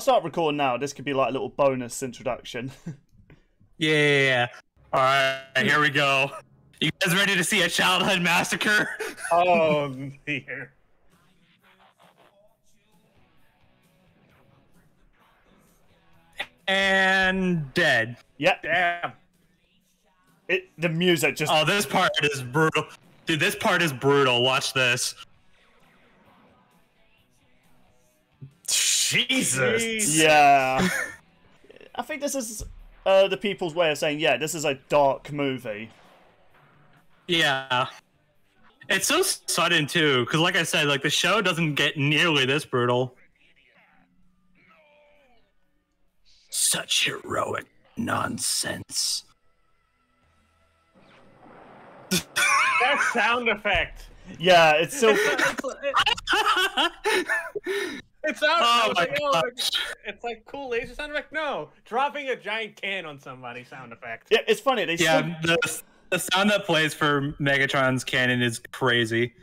start recording now. This could be like a little bonus introduction. Yeah. All right, here we go. You guys ready to see a childhood massacre? Oh, dear. And dead. Yep. Damn. The music just... Oh, this part is brutal. Dude, this part is brutal. Watch this. Jesus. Yeah. I think this is the people's way of saying, yeah, this is a dark movie. Yeah. It's so sudden, too, because like I said, like the show doesn't get nearly this brutal. Such heroic nonsense. That sound effect. Yeah, it's so... It sounds Oh my it's like cool laser sound effect. No, dropping a giant can on somebody sound effect. Yeah, it's funny. They Yeah, the sound that plays for Megatron's cannon is crazy.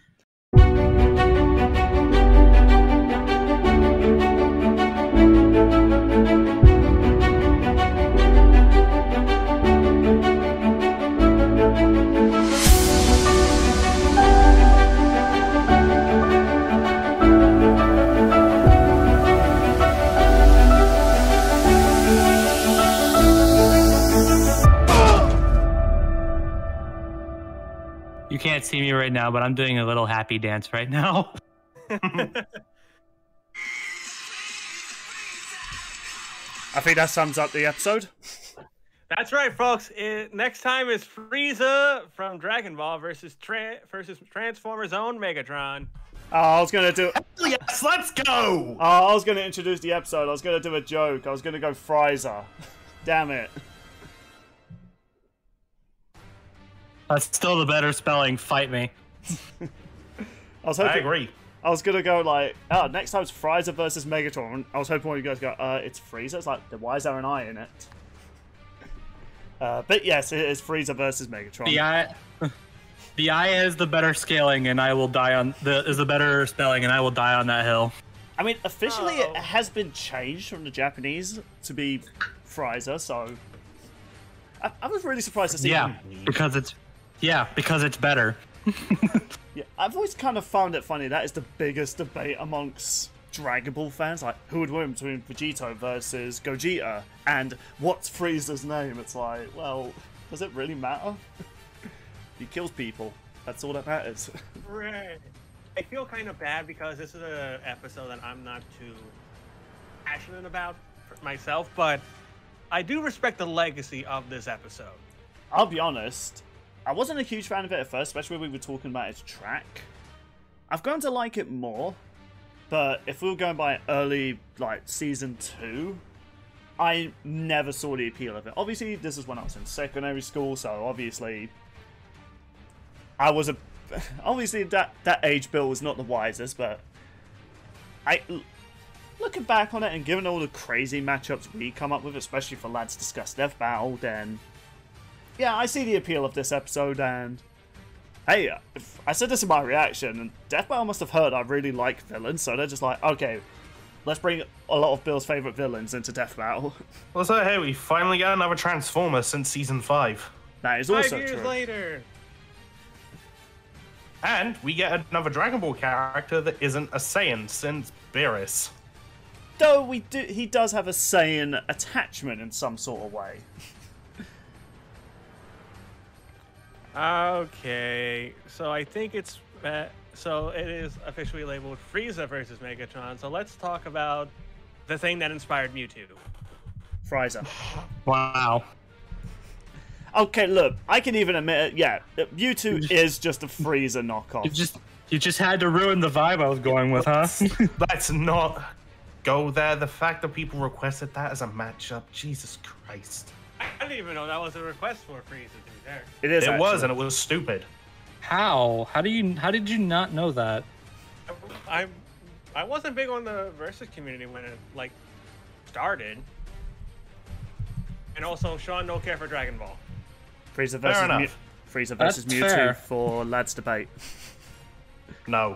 You can't see me right now, but I'm doing a little happy dance right now. I think that sums up the episode. That's right, folks. Next time is Frieza from Dragon Ball versus Transformers' own Megatron. I was gonna do... Yes, let's go! I was gonna introduce the episode. I was gonna do a joke. I was gonna go Frieza. Damn it. That's still the better spelling. Fight me. I agree. I was gonna go like, oh, next time it's Frieza versus Megatron. I was hoping one of you guys go, it's Frieza. It's like, why is there an I in it? But yes, it is Frieza versus Megatron. The I is the better scaling, and I will die on the better spelling, and I will die on that hill. I mean, officially it has been changed from the Japanese to be Frieza, so I was really surprised to see. Because it's better. Yeah, I've always kind of found it funny. That is the biggest debate amongst Dragon Ball fans. Like, who would win between Vegito versus Gogeta? And what's Frieza's name? It's like, well, does it really matter? He kills people. That's all that matters. Right. I feel kind of bad because this is an episode that I'm not too passionate about for myself, but I do respect the legacy of this episode. I'll be honest, I wasn't a huge fan of it at first, especially when we were talking about its track. I've grown to like it more, but if we were going by early, like, Season 2, I never saw the appeal of it. Obviously, this is when I was in secondary school, so obviously obviously that age Bill was not the wisest, but looking back on it and given all the crazy matchups we come up with, especially for Lads Discuss Death Battle, then yeah, I see the appeal of this episode. And hey, I said this in my reaction, and Death Battle must have heard I really like villains, so they're just like, okay, let's bring a lot of Bill's favorite villains into Death Battle. Well, so hey, we finally got another Transformer since Season 5. That is also 5 years true. later. And we get another Dragon Ball character that isn't a Saiyan since Beerus. Though he does have a Saiyan attachment in some sort of way. Okay, so I think it's so it is officially labeled Frieza versus Megatron. So let's talk about the thing that inspired Mewtwo. Frieza. Wow. Okay, look, I can even admit it. Yeah, Mewtwo is just a Frieza knockoff. You just had to ruin the vibe I was going with, huh? Let's not go there. The fact that people requested that as a matchup, Jesus Christ. I didn't even know that was a request for Frieza to be there. It is. It actually. was, and it was stupid. How? How did you not know that? I wasn't big on the versus community when it like started, and also Sean don't care for Dragon Ball. Frieza Fair versus enough. Frieza versus That's Mewtwo fair. for Lads Debate. No.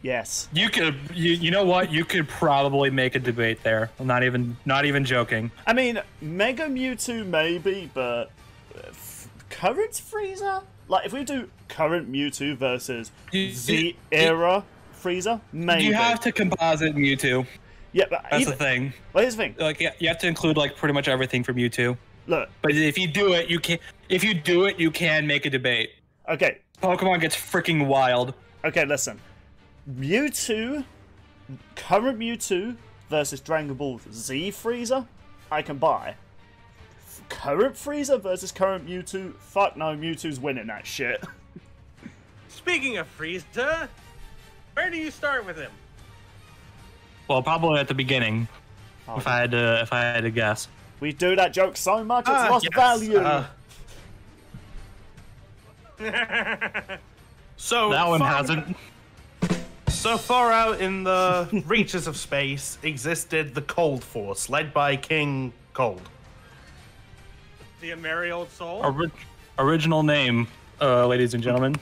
Yes. You could, you know what? You could probably make a debate there. I'm not even joking. I mean, Mega Mewtwo maybe, but current Frieza? Like, if we do current Mewtwo versus Z era Frieza, maybe. You have to composite Mewtwo. Yeah, but That's the thing. Well, here's the thing. Like, you have to include like pretty much everything from Mewtwo. Look. But if you do it, you can. If you do it, you can make a debate. Okay. Pokemon gets freaking wild. Okay, listen. Mewtwo, current Mewtwo versus Dragon Ball Z Frieza, I can buy. Current Frieza versus current Mewtwo, fuck no, Mewtwo's winning that shit. Speaking of Frieza, where do you start with him? Well, probably at the beginning. Oh, if I had to guess. We do that joke so much, it's lost value. So that one hasn't. So far out in the reaches of space existed the Cold Force, led by King Cold. The merry old soul. Original name, ladies and gentlemen.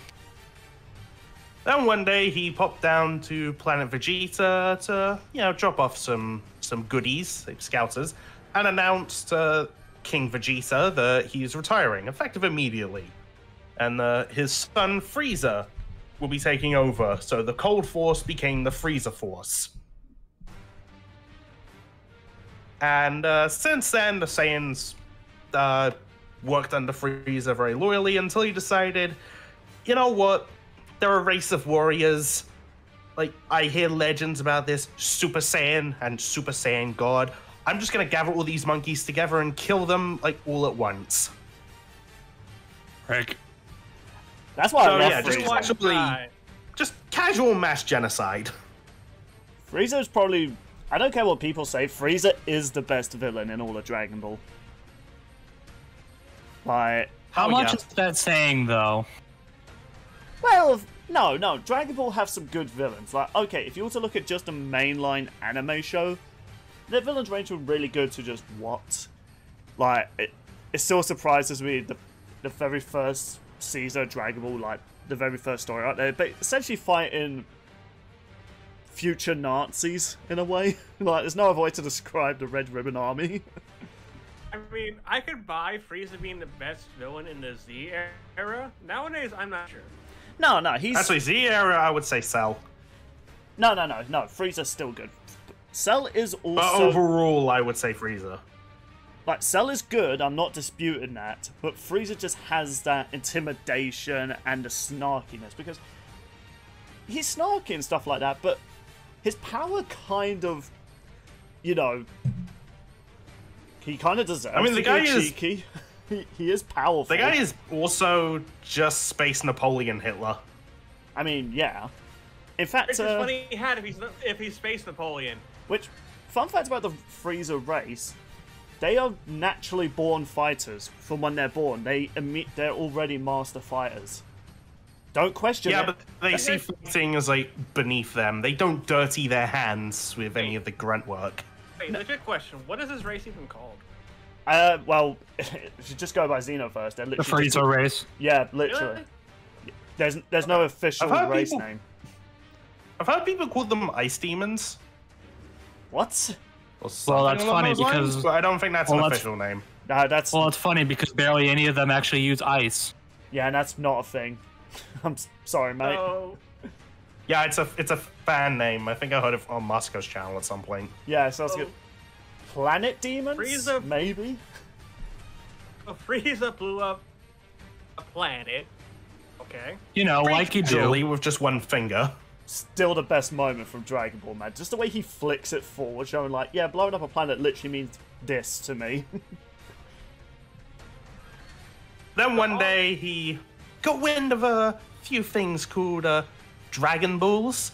Then one day he popped down to planet Vegeta to, drop off some goodies, like scouters, and announced to King Vegeta that he's retiring, effective immediately. And his son Frieza will be taking over, so the Cold Force became the Frieza Force. And since then, the Saiyans worked under Frieza very loyally until he decided, you know what? They're a race of warriors. Like, I hear legends about this Super Saiyan and Super Saiyan God. I'm just gonna gather all these monkeys together and kill them, like, all at once. Rick. That's why I love Frieza. Just casual mass genocide. Frieza's probably... I don't care what people say, Frieza is the best villain in all of Dragon Ball. Like... How much is that saying, though? Well, no, Dragon Ball have some good villains. Like, okay, if you were to look at just a mainline anime show, their villains range from really good to just what? Like, it still surprises me the very first season of Dragon Ball, like, the very first story out there, but essentially fighting future Nazis, in a way. Like, there's no other way to describe the Red Ribbon Army. I mean, I could buy Frieza being the best villain in the Z era. Nowadays, I'm not sure. No, he's... Actually, Z era, I would say Cell. No, Frieza's still good. Cell is also... But overall, I would say Frieza. Like, Cell is good, I'm not disputing that, but Frieza just has that intimidation and the snarkiness, because he's snarky and stuff like that, but his power kind of, he kind of deserves I mean, the guy is cheeky. He is powerful. The guy is also just Space Napoleon Hitler. I mean, yeah. In fact, it's just funny he had if he's Space Napoleon. Which, fun fact about the Frieza race, they are naturally born fighters from when they're born. They're already master fighters. Don't question it. Yeah, but they see fighting as, like, beneath them. They don't dirty their hands with any of the grunt work. Wait, legit question. What is this race even called? Well, if you just go by Xenoverse, they're literally... The Frieza race? Yeah, literally. Really? There's no official race name. I've heard people call them ice demons. What? Well, that's funny because... But I don't think that's an official name. No, that's... Well, it's funny because barely any of them actually use ice. Yeah, and that's not a thing. I'm sorry, mate. Oh. Yeah, it's a fan name. I think I heard it on Moscow's channel at some point. Yeah, so that's good. Planet demons? Frieza... Maybe? Frieza blew up a planet. Okay. Like you do. With just one finger. Still the best moment from Dragon Ball, man. Just the way he flicks it forward, showing like, yeah, blowing up a planet literally means this to me. Then one day he got wind of a few things called Dragon Balls.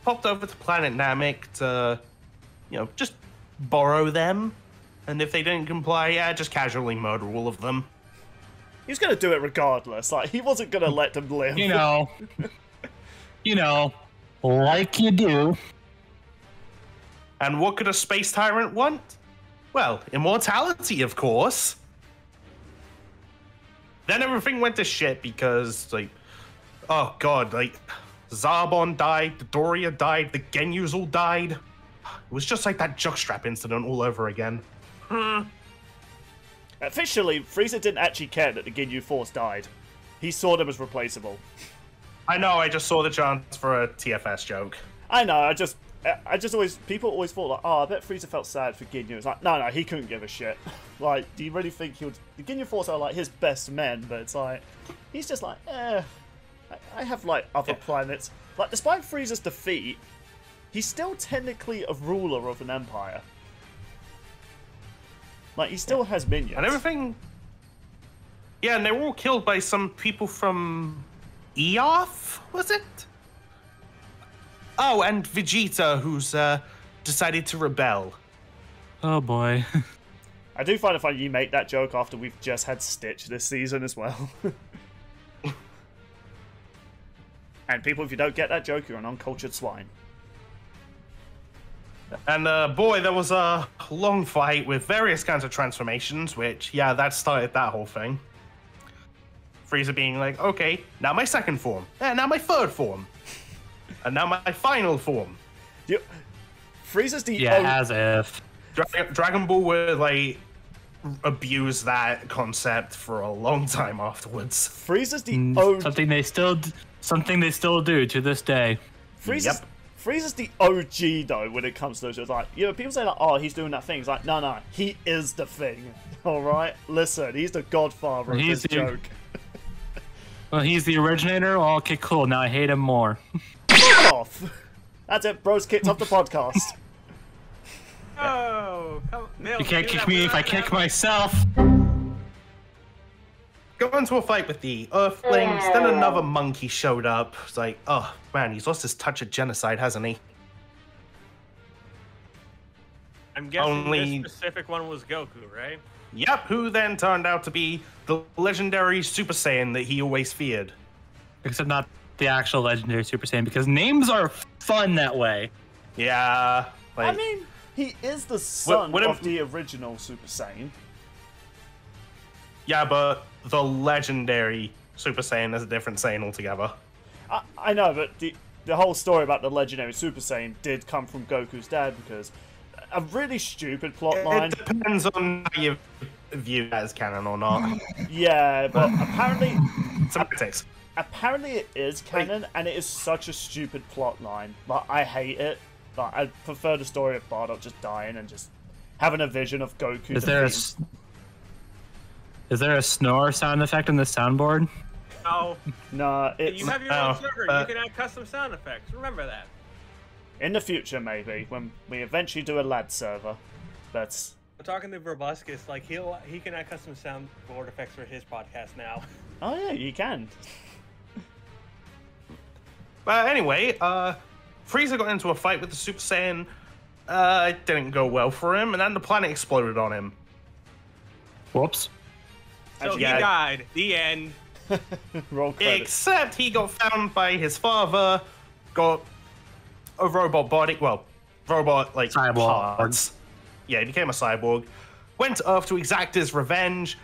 Popped over to planet Namek to, just borrow them. And if they didn't comply, just casually murder all of them. He was going to do it regardless. Like, he wasn't going to let them live. Like you do. And what could a space tyrant want? Well, immortality, of course. Then everything went to shit because, oh god, Zarbon died, the Doria died, the Genyus all died. It was just like that jockstrap incident all over again. Officially, Frieza didn't actually care that the Ginyu Force died. He saw them as replaceable. I know, I just saw the chance for a TFS joke. I know, I just always, people always thought like, oh, I bet Frieza felt sad for Ginyu. It's like, no, he couldn't give a shit. Like, do you really think he would? The Ginyu Force are like his best men, but it's like, he's just like, I have like other planets. Like, despite Frieza's defeat, he's still technically a ruler of an empire. Like, he still has minions. And everything... Yeah, and they were all killed by some people from Eoth, was it? Oh, and Vegeta, who's decided to rebel. Oh boy. I do find it funny you make that joke after we've just had Stitch this season as well. And people, if you don't get that joke, you're an uncultured swine. And boy, there was a long fight with various kinds of transformations, which, yeah, that started that whole thing. Frieza being like, okay, now my second form, and now my third form, and now my final form. Frieza's the as if. Dragon Ball would, like, abuse that concept for a long time afterwards. Frieza's the OG. Something they still do to this day. Frieza's the OG though when it comes to those shows. Like, you know, people say like, oh, he's doing that thing. It's like, no, he is the thing. All right, listen, he's the godfather of this joke. Well, he's the originator. Well, okay, cool. Now I hate him more. Fuck off. That's it. Bros kicked off the podcast. Oh, come on. You can't kick me if I kick myself. Got into a fight with the Earthlings, then another monkey showed up. It's like, oh man, he's lost his touch of genocide, hasn't he? I'm guessing this specific one was Goku, right? Yep, who then turned out to be the legendary Super Saiyan that he always feared. Except not the actual legendary Super Saiyan, because names are fun that way. Yeah. Like, I mean, he is the son of the original Super Saiyan. Yeah, but the legendary Super Saiyan is a different Saiyan altogether. I know, but the whole story about the legendary Super Saiyan did come from Goku's dad, because a really stupid plot line. It depends on how you view that as canon or not. Yeah, but apparently... Semantics. Apparently it is canon, and it is such a stupid plot line. Like, I hate it. Like, I prefer the story of Bardock just dying and just having a vision of Goku. Is there a snore sound effect in the soundboard? No. No, it's... You have your own server. You can add custom sound effects. Remember that. In the future, maybe, when we eventually do a lad server. That's... We're talking to Brobuscus. Like, he can add custom soundboard effects for his podcast now. Oh yeah, you can. But anyway, Frieza got into a fight with the Super Saiyan. It didn't go well for him, and then the planet exploded on him. Whoops. So he died. The end. Roll credits. Except he got found by his father, got a robot body, robot, like, cyborg. parts. Yeah, he became a cyborg. Went to Earth to exact his revenge,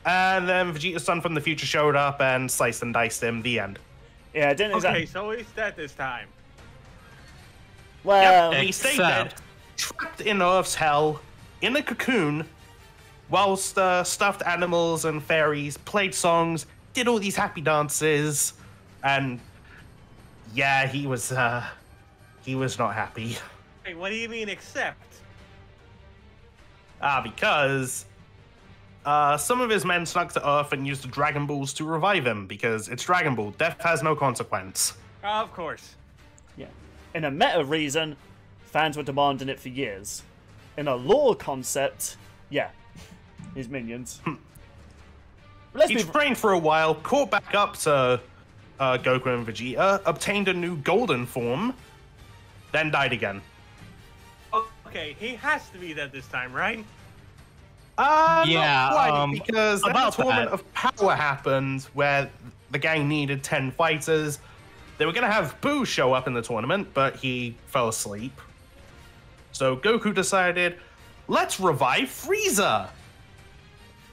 and then Vegeta's son from the future showed up and sliced and diced him. The end. Yeah, it didn't Okay, so he's dead this time. Well, he stayed dead, trapped in Earth's hell, in a cocoon, whilst stuffed animals and fairies played songs, did all these happy dances, and yeah, he was not happy. Hey, what do you mean accept? Because some of his men snuck to Earth and used the Dragon Balls to revive him, because it's Dragon Ball. Death has no consequence. Of course. yeah. In a meta reason, fans were demanding it for years. In a lore concept, yeah, his minions. He trained for a while, caught back up to Goku and Vegeta, obtained a new golden form, then died again. Okay, he has to be dead this time, right? Yeah, not quite, because then about the tournament that. of power happened where the gang needed 10 fighters. They were going to have Boo show up in the tournament, but he fell asleep. So Goku decided, let's revive Frieza.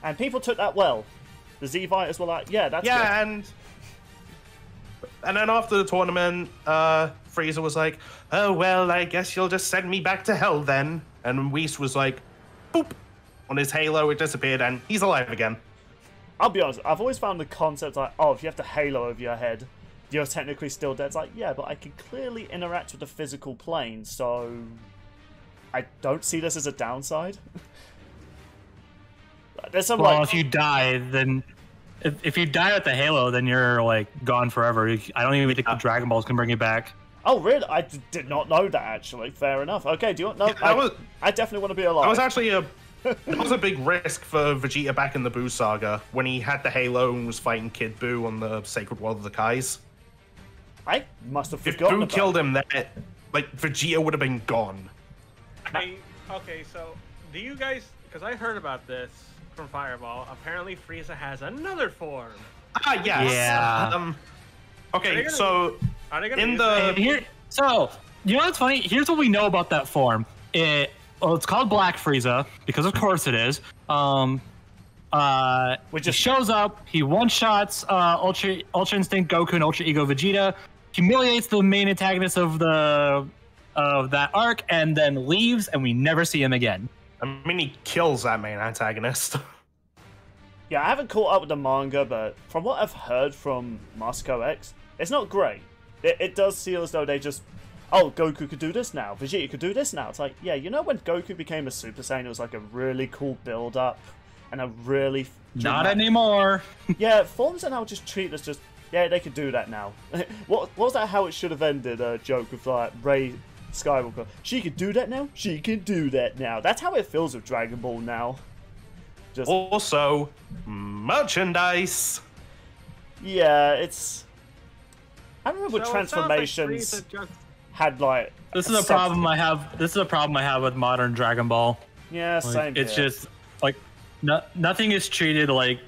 And people took that well. The Z-Fighters were like, yeah, that's good. Yeah, and And then after the tournament, Frieza was like, "Oh well, I guess you'll just send me back to hell then." And Whis was like, "Boop!" On his halo, it disappeared, and he's alive again. I'll be honest, I've always found the concept like, oh, if you have the halo over your head, you're technically still dead. It's like, yeah, but I can clearly interact with the physical plane, so I don't see this as a downside. There's some Well, like, if you die, then if you die with the halo, then you're like gone forever. I don't even think the Dragon Balls can bring you back. oh really? I did not know that actually. Fair enough. Okay, do you want? No, Yeah, I definitely want to be alive. That was actually that was a big risk for Vegeta back in the Buu saga when he had the halo and was fighting Kid Buu on the Sacred World of the Kais. I must have If forgotten Buu about killed him, that like Vegeta would have been gone. Okay, so do you guys? Because I heard about this from Fireball. Apparently, Frieza has another form. Ah, yes. Yeah. Okay, so Are they gonna in use the Here, so you know what's funny? Here's what we know about that form. It's called Black Frieza because of course it is. Which He is shows up. He one-shots Ultra Instinct Goku and Ultra Ego Vegeta, humiliates the main antagonist of that arc, and then leaves, and we never see him again. I mean, he kills that main antagonist. yeah. I haven't caught up with the manga, but from what I've heard from Moscow X, it's not great. It does feel as though they just, oh, Goku could do this now, Vegeta could do this now. It's like, yeah, you know when Goku became a Super Saiyan, it was like a really cool build-up and a really Not anymore. yeah, forms are now just treated as just, yeah, they could do that now. what was that how it should have ended, a joke with like Rey Skywalker? She could do that now? She can do that now. That's how it feels with Dragon Ball now. Just, Also, merchandise. yeah, it's... I remember So it sounds like transformations Frieza just- had like... This is a problem I have. This is a problem I have with modern Dragon Ball. Yeah, Like, same it's here. just like nothing is treated like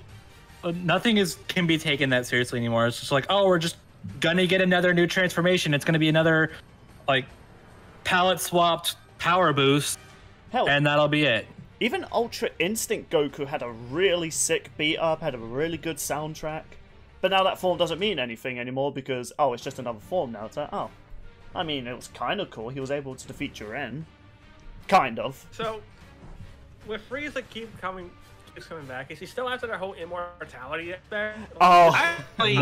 nothing can be taken that seriously anymore. It's just like, oh, we're just gonna get another new transformation. It's gonna be another like palette swapped power boost, Hell, and that'll be it. even Ultra Instinct Goku had a really sick beat-up, had a really good soundtrack. But now that form doesn't mean anything anymore because, oh, it's just another form now. It's like, oh. I mean, it was kind of cool. He was able to defeat Jiren. Kind of. So, with Frieza keeps coming back, is he still after their whole immortality there? Oh, Actually,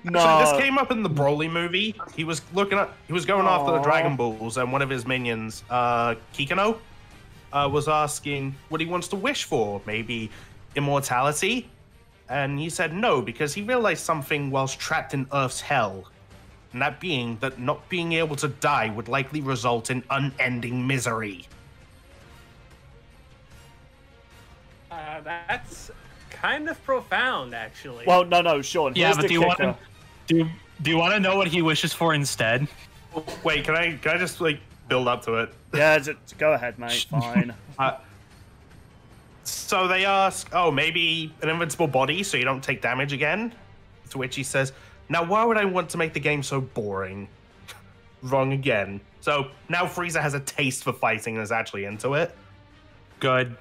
no. this came up in the Broly movie. He was going after the Dragon Balls, and one of his minions, Kikano, was asking what he wants to wish for. Maybe immortality? And he said no, because he realized something whilst trapped in Earth's hell. And that being that not being able to die would likely result in unending misery. That's kind of profound, actually. Well, no, Sean. Yeah, Here's but the do you kicker. want do you want to know what he wishes for instead? Wait, can I just like build up to it? Yeah, go ahead, mate. Fine. So they ask, oh, maybe an invincible body so you don't take damage again? To which he says, now why would I want to make the game so boring? Wrong again. So now Frieza has a taste for fighting and is actually into it. Good.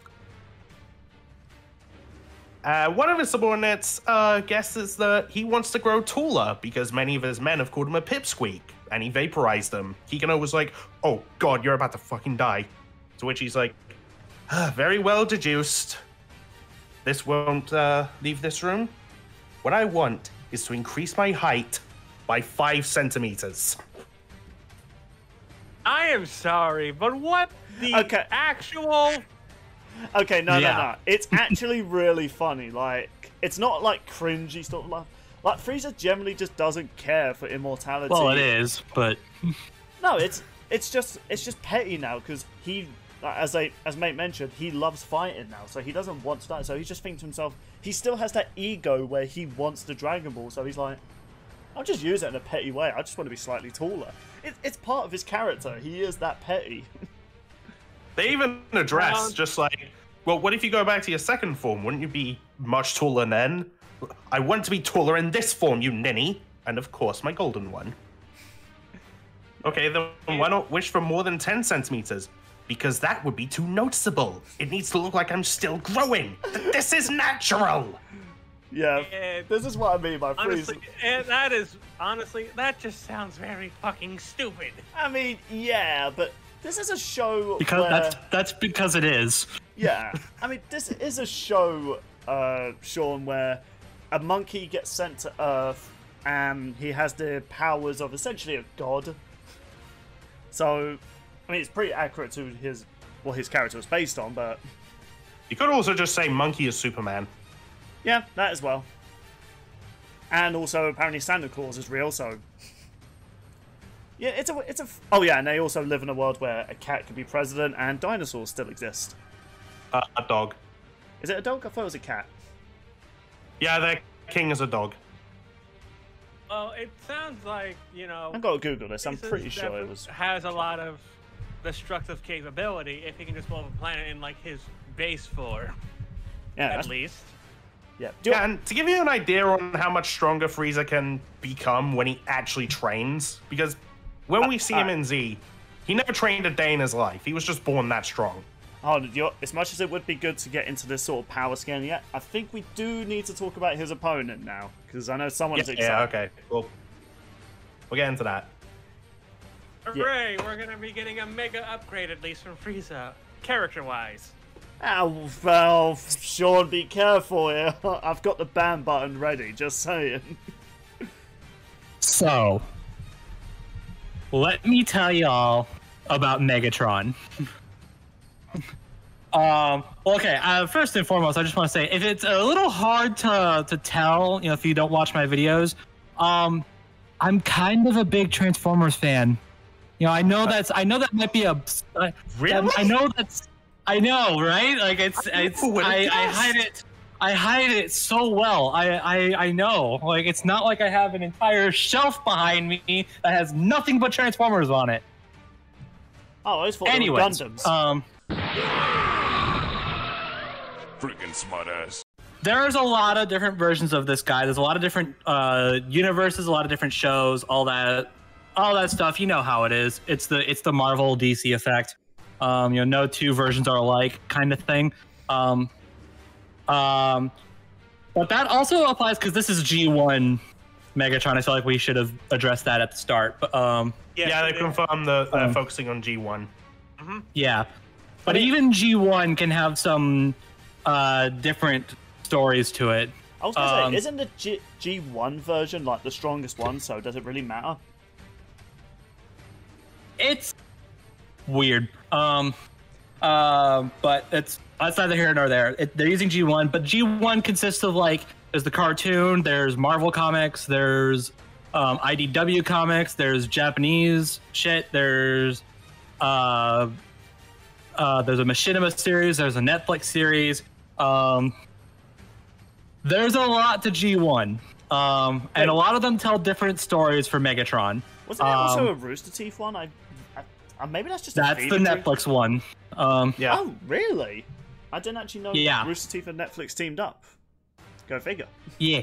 One of his subordinates guesses that he wants to grow taller because many of his men have called him a pipsqueak, and he vaporized them. Kikano was like, oh god, you're about to fucking die. To which he's like, very well deduced. This won't leave this room. What I want is to increase my height by 5 centimeters. I am sorry, but what the Okay. actual... Okay, no. It's actually really funny. Like, it's not like cringy stuff. Like Frieza generally just doesn't care for immortality. Well, it is, but No, it's just petty now because he, as mate mentioned, he loves fighting now, so he doesn't want to die. So he just thinks to himself, he still has that ego where he wants the Dragon Ball. So he's like, I'll just use it in a petty way. I just want to be slightly taller. It's part of his character. He is that petty. They even address just like, well, what if you go back to your second form? Wouldn't you be much taller then? I want to be taller in this form, you ninny. And of course, my golden one. Okay, then why not wish for more than 10 centimeters? Because that would be too noticeable. It needs to look like I'm still growing. This is natural. Yeah, And this is what I mean by Frieza. honestly, and that just sounds very fucking stupid. I mean, yeah, but this is a show Because where... that's because it is. Yeah, I mean, this is a show, Sean, where a monkey gets sent to Earth and he has the powers of essentially a god. So, I mean, it's pretty accurate to his character was based on, but... You could also just say Monkey is Superman. Yeah, that as well. And also, apparently Santa Claus is real, so... Yeah, it's a... Oh yeah, and they also live in a world where a cat can be president and dinosaurs still exist. A dog. Is it a dog? I thought it was a cat. Yeah, their king is a dog. Well, it sounds like, you know... I've got to Google this. I'm This pretty is sure it was... has a lot of destructive capability if he can just blow up a planet in like his base form, Yeah, at that's- least. Yeah. Yeah, and to give you an idea on how much stronger Frieza can become when he actually trains, because when we see him in Z, he never trained a day in his life. He was just born that strong. As much as it would be good to get into this sort of power scaling yet, I think we do need to talk about his opponent now, because I know someone's excited. Yeah, okay. Well, we'll get into that. Hooray! We're gonna be getting a mega upgrade at least from Frieza, character-wise. Oh, well, Sean, be careful here. I've got the ban button ready, just saying. So, let me tell y'all about Megatron. Okay, first and foremost, I just want to say, if it's a little hard to tell, you know, if you don't watch my videos, I'm kind of a big Transformers fan. You know, I know that might be a... Really? I know, right? Like, I hide it so well. I know. Like, it's not like I have an entire shelf behind me that has nothing but Transformers on it. Oh, I always thought they were Anyways, Gundams. Freaking smartass. There's a lot of different versions of this guy. There's a lot of different universes, a lot of different shows, all that stuff. You know how it is. It's the Marvel DC effect. You know, no two versions are alike, kind of thing. But that also applies because this is G1 Megatron. I feel like we should have addressed that at the start. But Yeah, they confirmed they're focusing on G1. yeah, but even G1 can have some different stories to it. I was gonna say, isn't the G1 version like the strongest one? So does it really matter? It's weird. But it's neither here nor there. They're using G1, but G1 consists of like there's the cartoon, there's Marvel comics, there's IDW comics, there's Japanese shit, there's a Machinima series, there's a Netflix series. There's a lot to G1. And a lot of them tell different stories for Megatron. Wasn't there also a Rooster Teeth one? Maybe that's just That's a the Netflix one. Yeah. Oh, really? I didn't actually know Rooster Teeth and Netflix teamed up. Go figure. Yeah.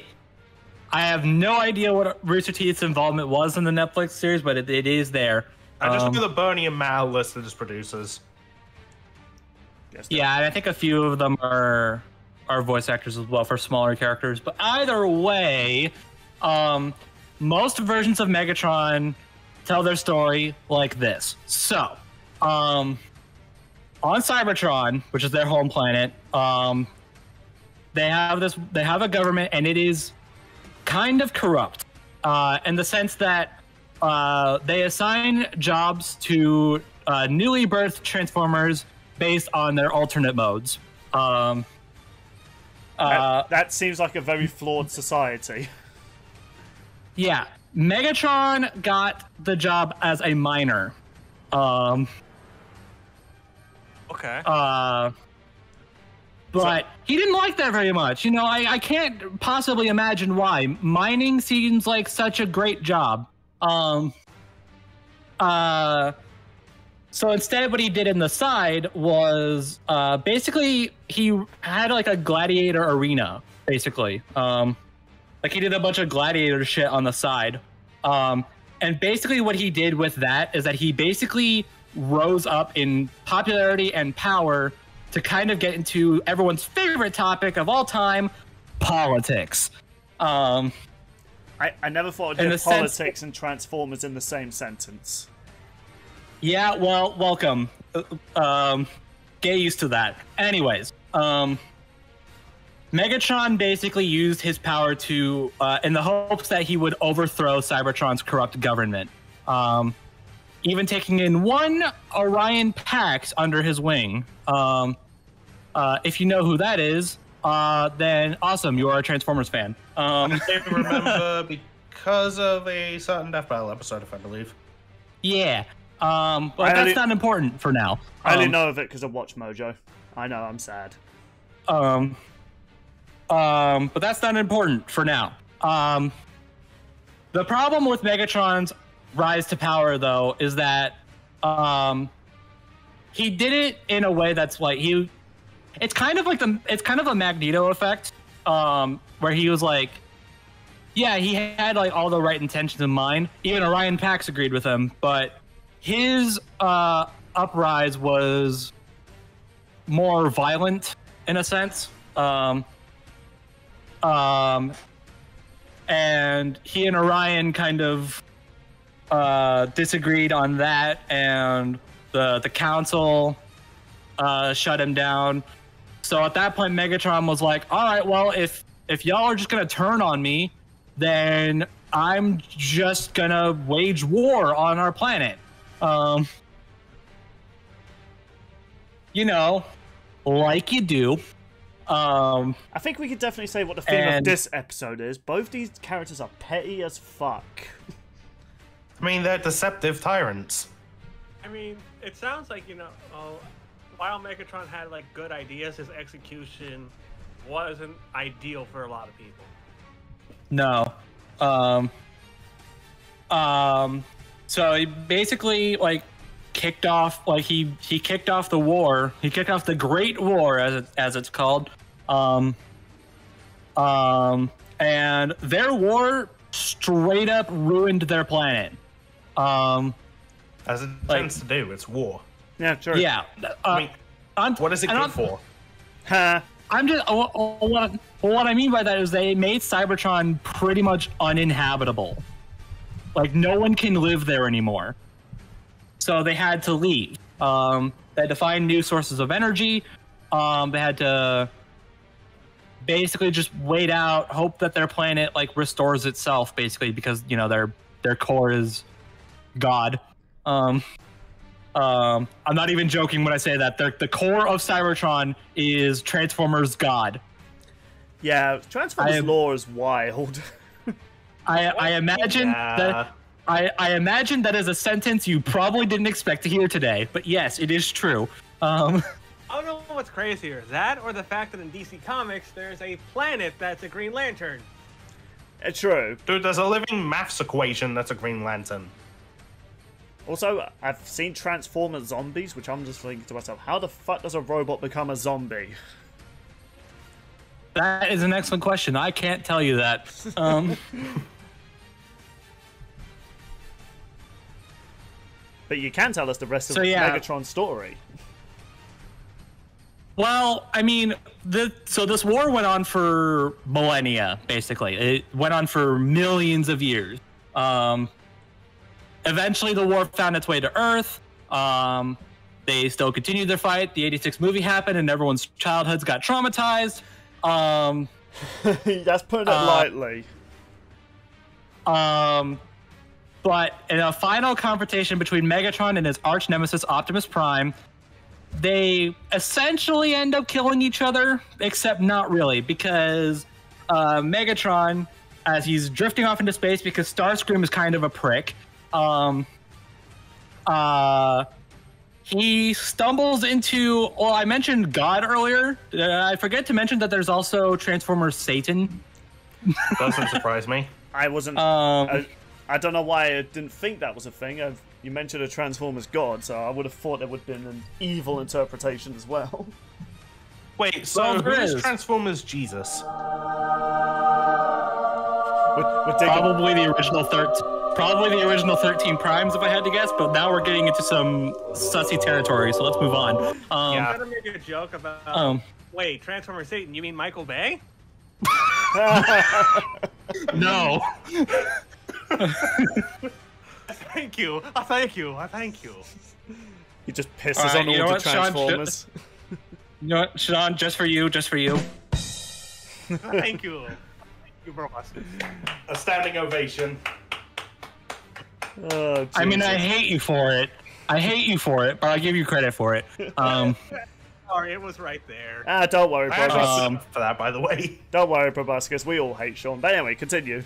I have no idea what Rooster Teeth's involvement was in the Netflix series, but it is there. I just know that Bernie and Mal listed as producers. Yeah, and I think a few of them are voice actors as well for smaller characters. But either way, most versions of Megatron tell their story like this. So, on Cybertron, which is their home planet, they have a government, and it is kind of corrupt, in the sense that they assign jobs to newly birthed Transformers based on their alternate modes. That seems like a very flawed society. Yeah, Megatron got the job as a miner. Okay. But he didn't like that very much. You know, I can't possibly imagine why. Mining seems like such a great job. So instead, what he did in the side was basically he had like a gladiator arena, basically. Like he did a bunch of gladiator shit on the side. And basically what he did with that is that he basically rose up in popularity and power to kind of get into everyone's favorite topic of all time, politics. I never thought I'd In hear the sense- politics and Transformers in the same sentence. Yeah, well, welcome. Get used to that. Anyways, Megatron basically used his power to, in the hopes that he would overthrow Cybertron's corrupt government. Even taking in one Orion Pax under his wing. If you know who that is, then awesome, you are a Transformers fan. I remember because of a certain Death Battle episode, if I believe. Yeah. But that's not important for now. I only know of it because of Watch Mojo. I know, I'm sad. But that's not important for now. The problem with Megatron's rise to power, though, is that he did it in a way that's like it's kind of a Magneto effect, where he was like, yeah, he had like all the right intentions in mind. Even Orion Pax agreed with him, but his uprise was more violent in a sense. And he and Orion kind of disagreed on that, and the council shut him down. So at that point, Megatron was like, all right, well, if y'all are just gonna turn on me, then I'm just gonna wage war on our planet. You know, like you do. I think we could definitely say what the theme of this episode is. Both these characters are petty as fuck. I mean, they're deceptive tyrants. I mean, it sounds like, while Megatron had like good ideas, his execution wasn't ideal for a lot of people. No. So he basically like kicked off he kicked off the war. He kicked off the Great War as it's called. And their war straight up ruined their planet. As it tends to do, it's war. Yeah, sure. Yeah. I mean, what is it good for? I'm just what I mean by that is they made Cybertron pretty much uninhabitable. Like no one can live there anymore. So they had to leave. They had to find new sources of energy. They had to basically just wait out, hope that their planet like restores itself, basically, because their core is God. I'm not even joking when I say that. The core of Cybertron is Transformers God. Yeah, Transformers lore is wild. I imagine that I imagine that is a sentence you probably didn't expect to hear today, but yes, it is true. I don't know what's crazier, that or the fact that in DC Comics there's a planet that's a Green Lantern. It's true. Dude, there's a living maths equation that's a Green Lantern. Also, I've seen Transformers zombies, which I'm just thinking to myself, how the fuck does a robot become a zombie? That is an excellent question. I can't tell you that. But you can tell us the rest of Megatron's story. Well, I mean, so this war went on for millennia, basically. It went on for millions of years. Eventually, the war found its way to Earth. They still continued their fight. The '86 movie happened, and everyone's childhoods got traumatized. That's putting it lightly. But in a final confrontation between Megatron and his arch nemesis Optimus Prime, they essentially end up killing each other, except not really, because Megatron, as he's drifting off into space, because Starscream is kind of a prick, he stumbles into, well, I mentioned God earlier. I forget to mention that there's also Transformers Satan. Doesn't surprise me. I wasn't... I don't know why I didn't think that was a thing. You mentioned a Transformers God, so I would have thought there would have been an evil interpretation as well. Wait, so who is Transformers Jesus? Probably the original 13 Primes, if I had to guess, but now we're getting into some sussy territory, so let's move on. I'm gonna make a joke about... wait, Transformers Satan, you mean Michael Bay? No. Thank you. I thank you. I thank you. He just pisses All right, on you know all the what, Sean, Transformers. You know what, Sean? Just for you. Thank you. Thank you, Brobuscus. A standing ovation. Oh, I mean, I Jesus. hate you for it. But I give you credit for it. Sorry, it was right there. Don't worry, I actually Brobuscus. stood up for that, by the way. Don't worry, Brobuscus. We all hate Sean. But anyway, continue.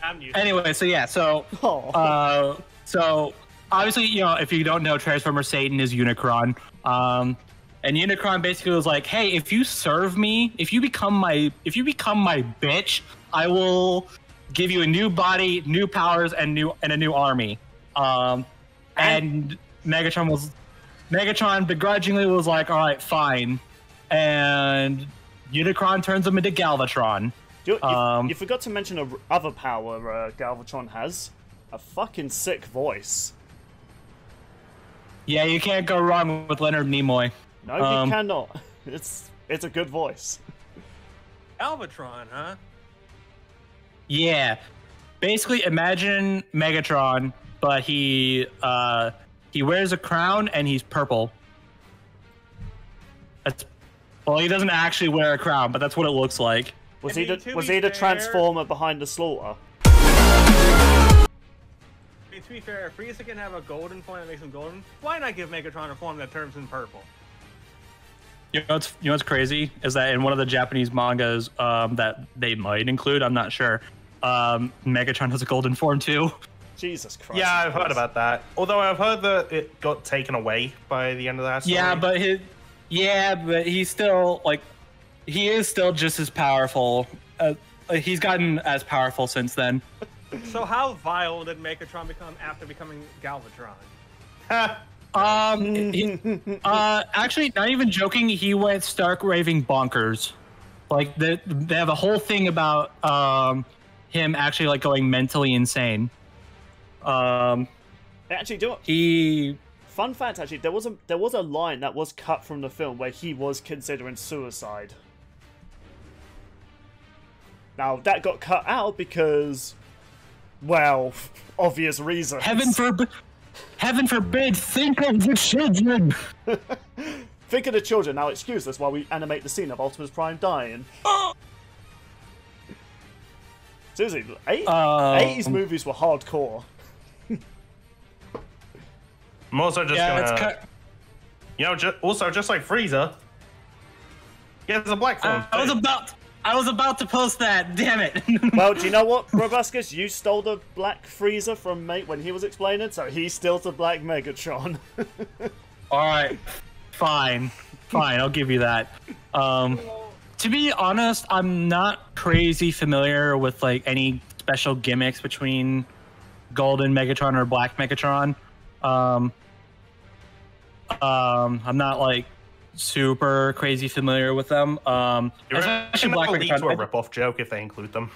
I'm used. Anyway, so yeah, so so obviously, you know, if you don't know, Transformer Satan is Unicron. And Unicron basically was like, hey, if you serve me, if you become my bitch, I will give you a new body, new powers, and a new army. And Megatron begrudgingly was like, all right, fine. And Unicron turns him into Galvatron. You forgot to mention other power Galvatron has. A fucking sick voice. Yeah, you can't go wrong with Leonard Nimoy. No, you cannot. It's a good voice. Galvatron, huh? Yeah. Basically, imagine Megatron, but he wears a crown and he's purple. Well, he doesn't actually wear a crown, but that's what it looks like. Was I he mean, the to was be he the fair- Transformer behind the slaughter? I mean, to be fair, if Frieza can have a golden form that makes him golden, why not give Megatron a form that turns him purple? You know what's crazy is that in one of the Japanese mangas that they might include, I'm not sure, Megatron has a golden form too. Jesus Christ. Yeah, I've heard about that. Although I've heard that it got taken away by the end of that story. Yeah, but he's still he is still just as powerful. He's gotten as powerful since then. So how vile did Megatron become after becoming Galvatron? Actually, not even joking, he went stark raving bonkers. Like they have a whole thing about him actually like going mentally insane. Actually, fun fact, actually, there was a line that was cut from the film where he was considering suicide. Now that got cut out because, well, obvious reasons. Heaven forbid, think of the children. Think of the children. Now excuse us while we animate the scene of Optimus Prime dying. Seriously, 80s movies were hardcore. I'm also just gonna... You know, just like Frieza, he has a black phone. I was about to post that. Damn it. Well, do you know what, Brobuscus? You stole the black Frieza from Mate when he was explaining, so he steals the black Megatron. All right, fine, I'll give you that. To be honest, I'm not crazy familiar with like any special gimmicks between Golden Megatron or Black Megatron. I'm not like super crazy familiar with them. Especially Black lead to a Megatron. rip-off joke if they include them.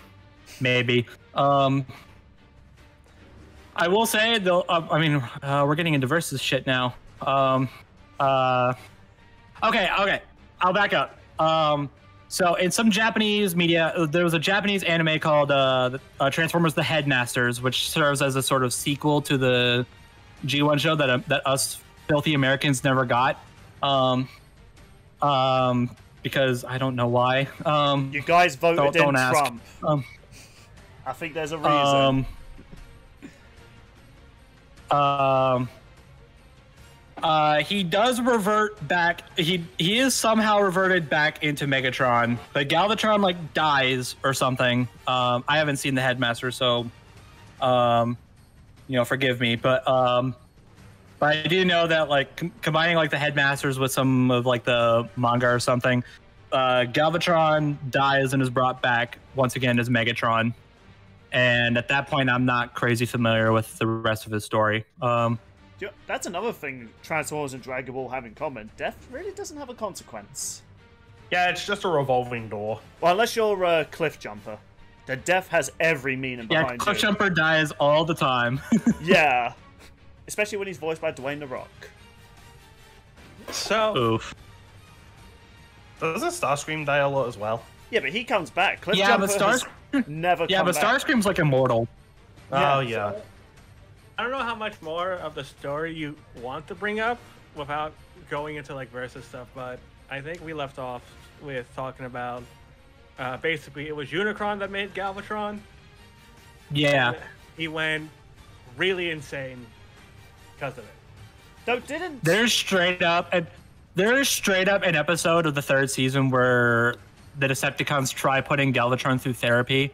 Maybe. I will say though. I mean, we're getting into versus shit now. Okay. I'll back up. So in some Japanese media, there was a Japanese anime called Transformers: The Headmasters, which serves as a sort of sequel to the G1 show that us filthy Americans never got. Because I don't know why. You guys voted in ask. Trump. I think there's a reason. He does revert back. He is somehow reverted back into Megatron, but Galvatron like dies or something. I haven't seen the Headmaster, so forgive me. But I do know that like combining like the Headmasters with some of like the manga or something, Galvatron dies and is brought back once again as Megatron. And at that point, I'm not crazy familiar with the rest of his story. That's another thing Transformers and Dragon Ball have in common. Death really doesn't have a consequence. Yeah, it's just a revolving door. Well, unless you're a Cliff Jumper. The death has every meaning behind Yeah, Cliff you. Jumper dies all the time. Yeah. Especially when he's voiced by Dwayne The Rock. So, Oof. Doesn't Starscream die a lot as well? Yeah, but he comes back. Cliff Yeah, Jumper but Stars. has never Yeah, come but back. Starscream's like immortal. Oh yeah. I don't know how much more of the story you want to bring up without going into like versus stuff, but I think we left off with talking about basically it was Unicron that made Galvatron. Yeah. And he went really insane because of it. No, didn't. There's straight up an episode of the 3rd season where the Decepticons try putting Galvatron through therapy.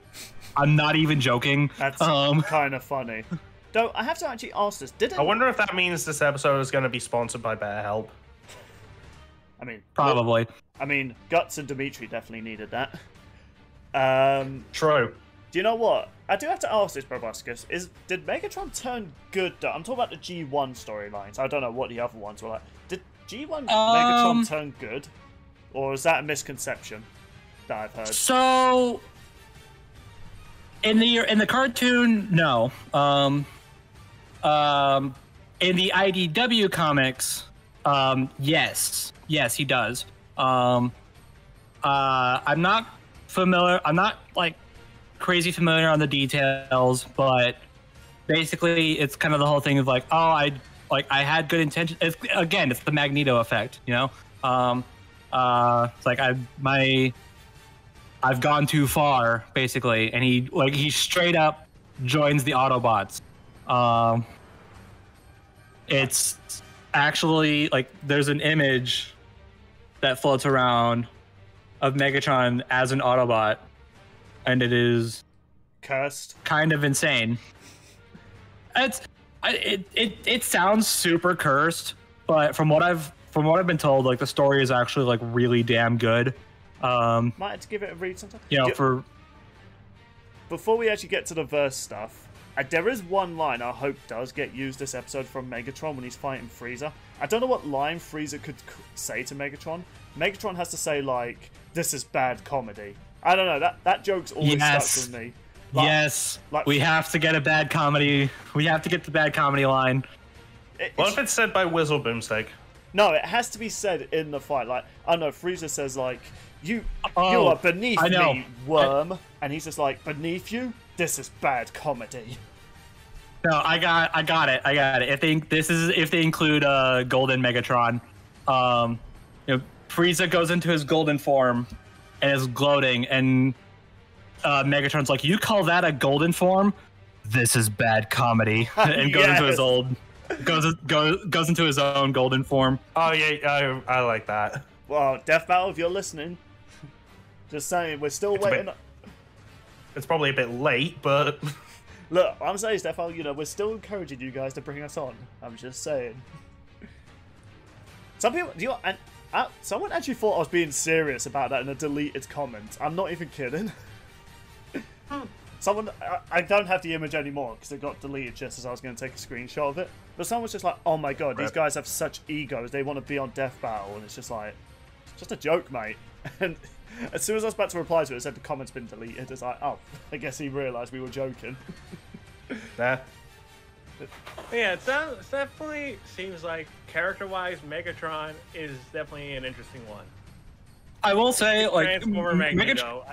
I'm not even joking. That's kind of funny. Though I have to actually ask this. Didn't I wonder if that means this episode is going to be sponsored by BetterHelp. I mean Probably. I mean, Guts and Dimitri definitely needed that. True. Do you know what? I do have to ask this, Brobuscus. Did Megatron turn good? I'm talking about the G1 storylines. I don't know what the other ones were like. Did G1 Megatron turn good? Or is that a misconception that I've heard? So in the cartoon, no. In the IDW comics, yes, he does. I'm not like crazy familiar on the details, but basically it's kind of the whole thing of like, I had good intentions. It's the Magneto effect, you know. It's like I've gone too far, basically, and he straight up joins the Autobots. It's actually like there's an image that floats around of Megatron as an Autobot, and it is Cursed. kind of insane. It sounds super cursed, but from what I've been told, like the story is actually like really damn good. Might have to give it a read sometime. You know, Before we actually get to the verse stuff, there is one line I hope does get used this episode from Megatron when he's fighting Frieza. I don't know what line Frieza could say to Megatron. Megatron has to say, like, this is bad comedy. I don't know, that joke's always stuck with me. Like, yes, like, we have to get a bad comedy. We have to get the bad comedy line. What if it's said by Whistle Boomstick? No, it has to be said in the fight. Like, I don't know, Frieza says, like, you are beneath me, worm. And he's just like, beneath you? This is bad comedy. No, I got it. If they include Golden Megatron, Frieza goes into his golden form and is gloating, and Megatron's like, "You call that a golden form? This is bad comedy," and goes into his goes into his own golden form. Oh yeah, I like that. Well, Death Battle, if you're listening, just saying, we're still waiting. It's probably a bit late, but Look, I'm saying, Death Battle, we're still encouraging you guys to bring us on. I'm just saying. Some people, someone actually thought I was being serious about that in a deleted comment. I'm not even kidding. Someone, I don't have the image anymore because it got deleted just as I was going to take a screenshot of it. But someone was just like, oh my god, these guys have such egos. They want to be on Death Battle. And it's just like, it's just a joke, mate. And as soon as I was about to reply to it, it said the comment's been deleted. It's like, oh, I guess he realised we were joking. nah. Yeah, it definitely seems like character-wise, Megatron is definitely an interesting one. I will say, like, Transformer Magneto.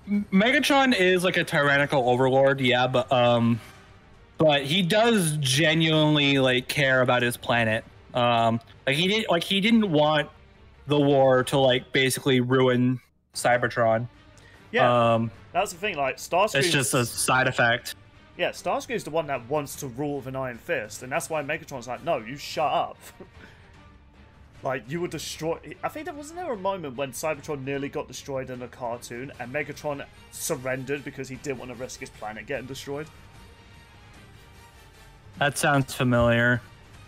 Megatron is like a tyrannical overlord, yeah, but he does genuinely like care about his planet. He didn't want the war to like basically ruin Cybertron. Yeah, that's the thing. Like Starscream, it's just a side effect. Yeah, Starscream's the one that wants to rule with an iron fist, and that's why Megatron's like, no, you shut up. Like, you would destroy... I think wasn't there a moment when Cybertron nearly got destroyed in a cartoon, and Megatron surrendered because he didn't want to risk his planet getting destroyed? That sounds familiar.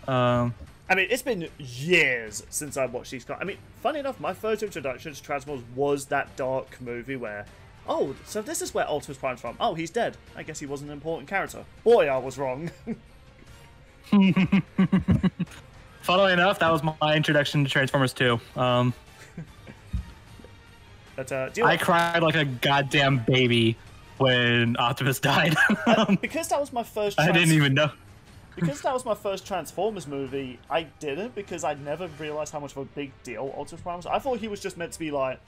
I mean, it's been years since I watched these... I mean, funny enough, my first introduction to Transformers was that dark movie where... Oh, so this is where Optimus Prime's from. Oh, he's dead. I guess he wasn't an important character. Boy, I was wrong. Funnily enough, that was my introduction to Transformers 2. But, I cried like a goddamn baby when Optimus died. Because that was my first... I didn't even know. Because that was my first Transformers movie, I didn't, because I never realised how much of a big deal Optimus Prime was. I thought he was just meant to be like,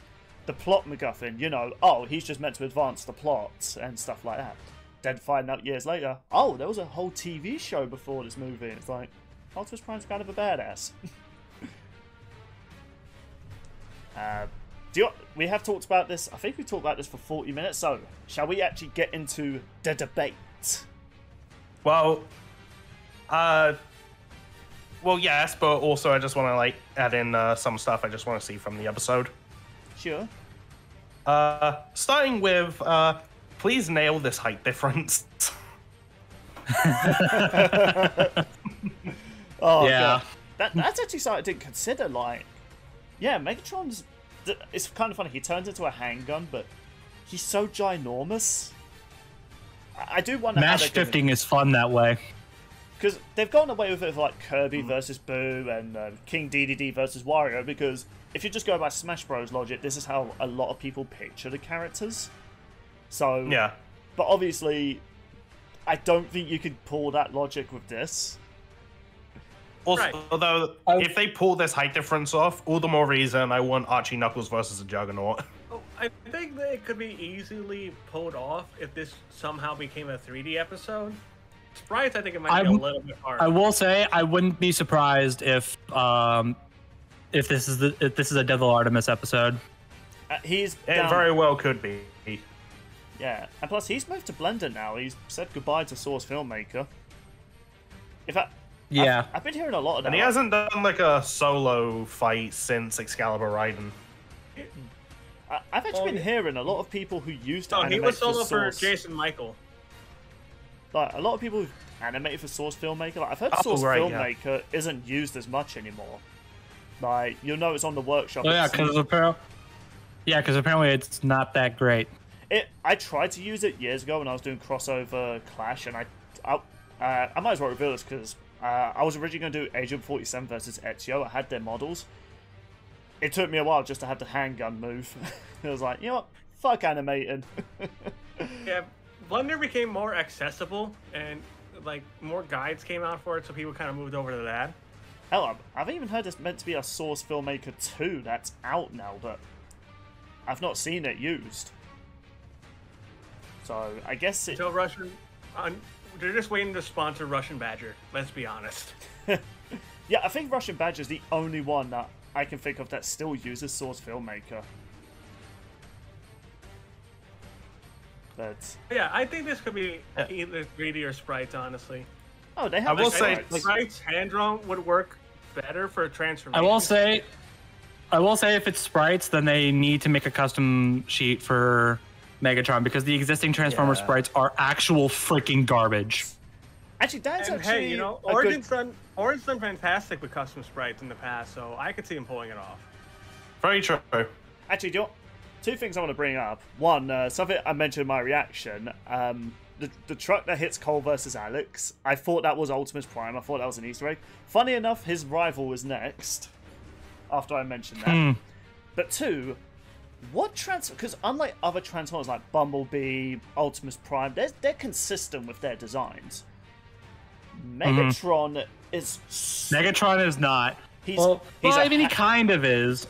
the plot MacGuffin, you know, oh, he's just meant to advance the plot and stuff like that. Then find out years later, oh, there was a whole TV show before this movie. It's like, Optimus Prime's kind of a badass. We have talked about this. I think we talked about this for 40 minutes. So, shall we actually get into the debate? Well, yes, but also I just want to like add in some stuff I just want to see from the episode. Sure. Starting with, please nail this height difference. Oh Yeah. God. That's actually something I didn't consider. Like, yeah, Megatron's. It's kind of funny. He turns into a handgun, but he's so ginormous. I do wonder. Match shifting is fun that way. Because they've gone away with it with like Kirby versus Boo and King DDD versus Wario. Because if you just go by Smash Bros. Logic, this is how a lot of people picture the characters. So Yeah. But obviously, I don't think you could pull that logic with this. Also, Right. although, if they pull this height difference off, all the more reason I want Archie Knuckles versus a Juggernaut. Oh, I think that it could be easily pulled off if this somehow became a 3D episode. Sprites, I think it might be a little bit hard. I will say I wouldn't be surprised if this is a Devil Artemis episode. He's It down. very well could be. Yeah, and plus he's moved to Blender now. He's said goodbye to Source Filmmaker. In fact, Yeah. I've been hearing a lot of that. And he hasn't done like a solo fight since Excalibur Raiden. I've actually been hearing a lot of people who used to Oh, he animate was solo for Source. Jason Michael. Like a lot of people who've animated for Source Filmmaker. Like, I've heard Oh, Source right, yeah. Filmmaker isn't used as much anymore. Like you'll notice on the workshop. Oh, yeah, it's- because apparently it's not that great. I tried to use it years ago when I was doing crossover Clash, and I might as well reveal this because I was originally going to do Agent 47 versus Ezio. I had their models. It took me a while just to have the handgun move. It was like, you know what? Fuck animating. Yeah, Blender became more accessible and like more guides came out for it, so people kind of moved over to that. Hell, I've even heard there's meant to be a Source Filmmaker 2 that's out now, but I've not seen it used. So I guess it. So they're just waiting to sponsor Russian Badger. Let's be honest. Yeah, I think Russian Badger's the only one that I can think of that still uses Source Filmmaker. But Yeah, I think this could be either 3D or sprites, honestly. oh, they have. I will the say, sprites. Sprites hand drawn would work better for transformation. I will say if it's sprites, then they need to make a custom sheet for Megatron because the existing Transformer Yeah. sprites are actual freaking garbage. Actually, that's And actually hey, you know, a good- Origin's done fantastic with custom sprites in the past, so I could see him pulling it off. Very true. Actually, do you want, two things I want to bring up. One, something I mentioned in my reaction. The truck that hits Cole versus Alex. I thought that was Optimus Prime. I thought that was an Easter egg. Funny enough, his rival was next. After I mentioned that. But two, because unlike other Transformers like Bumblebee, Optimus Prime, they're consistent with their designs. Megatron is. Megatron is not. He's I mean, he kind of is.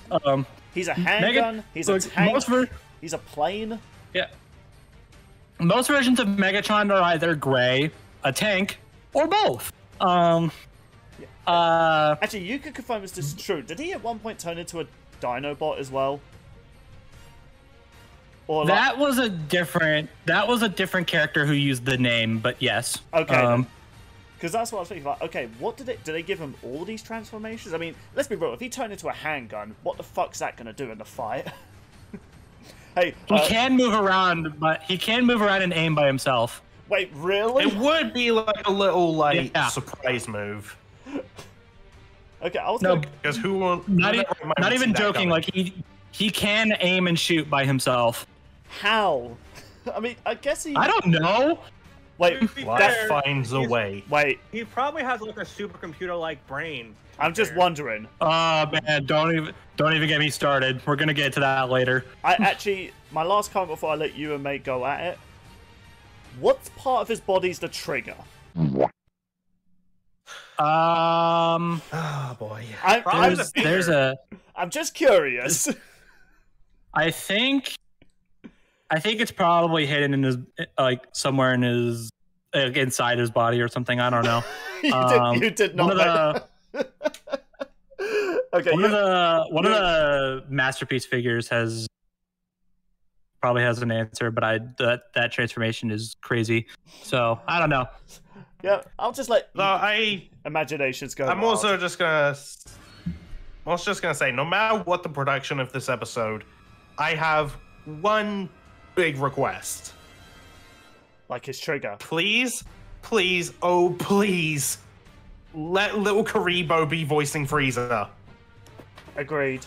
He's a handgun. He's a look, tank. He's a plane. Yeah. Most versions of Megatron are either gray, a tank, or both. Actually, you could confirm if this is true. Did he at one point turn into a Dinobot as well? Or that was a different character who used the name, but yes. Okay. Because that's what I was thinking. Like, okay, what did they give him all these transformations? I mean, let's be real. If he turned into a handgun, what the fuck's that gonna do in the fight? Hey, He can move around, but he can move around and aim by himself. wait, really? It would be like a little like Yeah. surprise move. Okay, I was No, gonna... Because who won't? not would even see that joking. coming. Like he can aim and shoot by himself. How? I mean, I guess he. I don't know. Wait, To be Life fair, finds a he's- way. wait. He probably has like a supercomputer-like brain. I'm just wondering. Oh man, don't even get me started. We're gonna get to that later. I actually, my last comment before I let you and mate go at it. What part of his body's the trigger? Oh boy. I'm Probably the finger. There's a just curious. I think it's probably hidden in his like somewhere in his inside his body or something. I don't know. You did not. Okay. One of the masterpiece figures probably has an answer, but that transformation is crazy. So I don't know. Yeah, I'll just let imaginations go. I'm wild. also just gonna say, no matter what the production of this episode, I have one big request. Like his trigger. Please, oh please, let little Karibo be voicing Frieza. Agreed.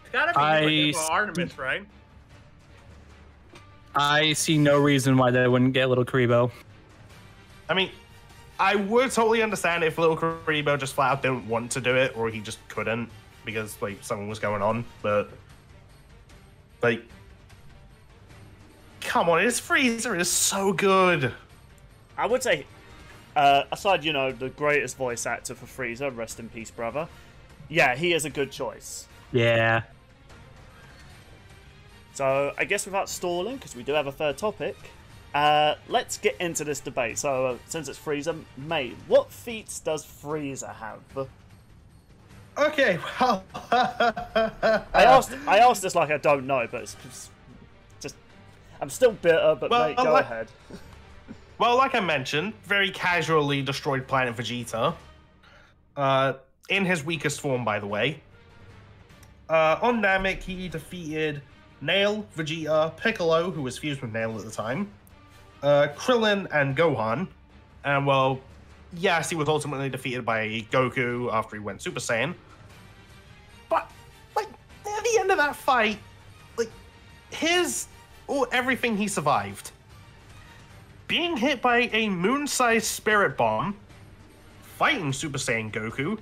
It's gotta be for Artemis, right? I see no reason why they wouldn't get little Karibo. I mean, I would totally understand if little Karibo just flat out didn't want to do it, or he just couldn't because like something was going on. But like, come on, his Frieza is so good. I would say, aside, the greatest voice actor for Frieza, rest in peace, brother. Yeah, he is a good choice. Yeah. So I guess without stalling, because we do have a third topic, let's get into this debate. So since it's Frieza, mate, what feats does Frieza have? Okay, well, I asked this like I don't know, but it's just I'm still bitter. But mate, go ahead. Well, like I mentioned, very casually destroyed planet Vegeta. In his weakest form, by the way. On Namek, he defeated Nail, Vegeta, Piccolo, who was fused with Nail at the time, Krillin, and Gohan. And, well, yes, he was ultimately defeated by Goku after he went Super Saiyan. But, like, at the end of that fight, like, everything he survived. Being hit by a moon-sized spirit bomb, fighting Super Saiyan Goku,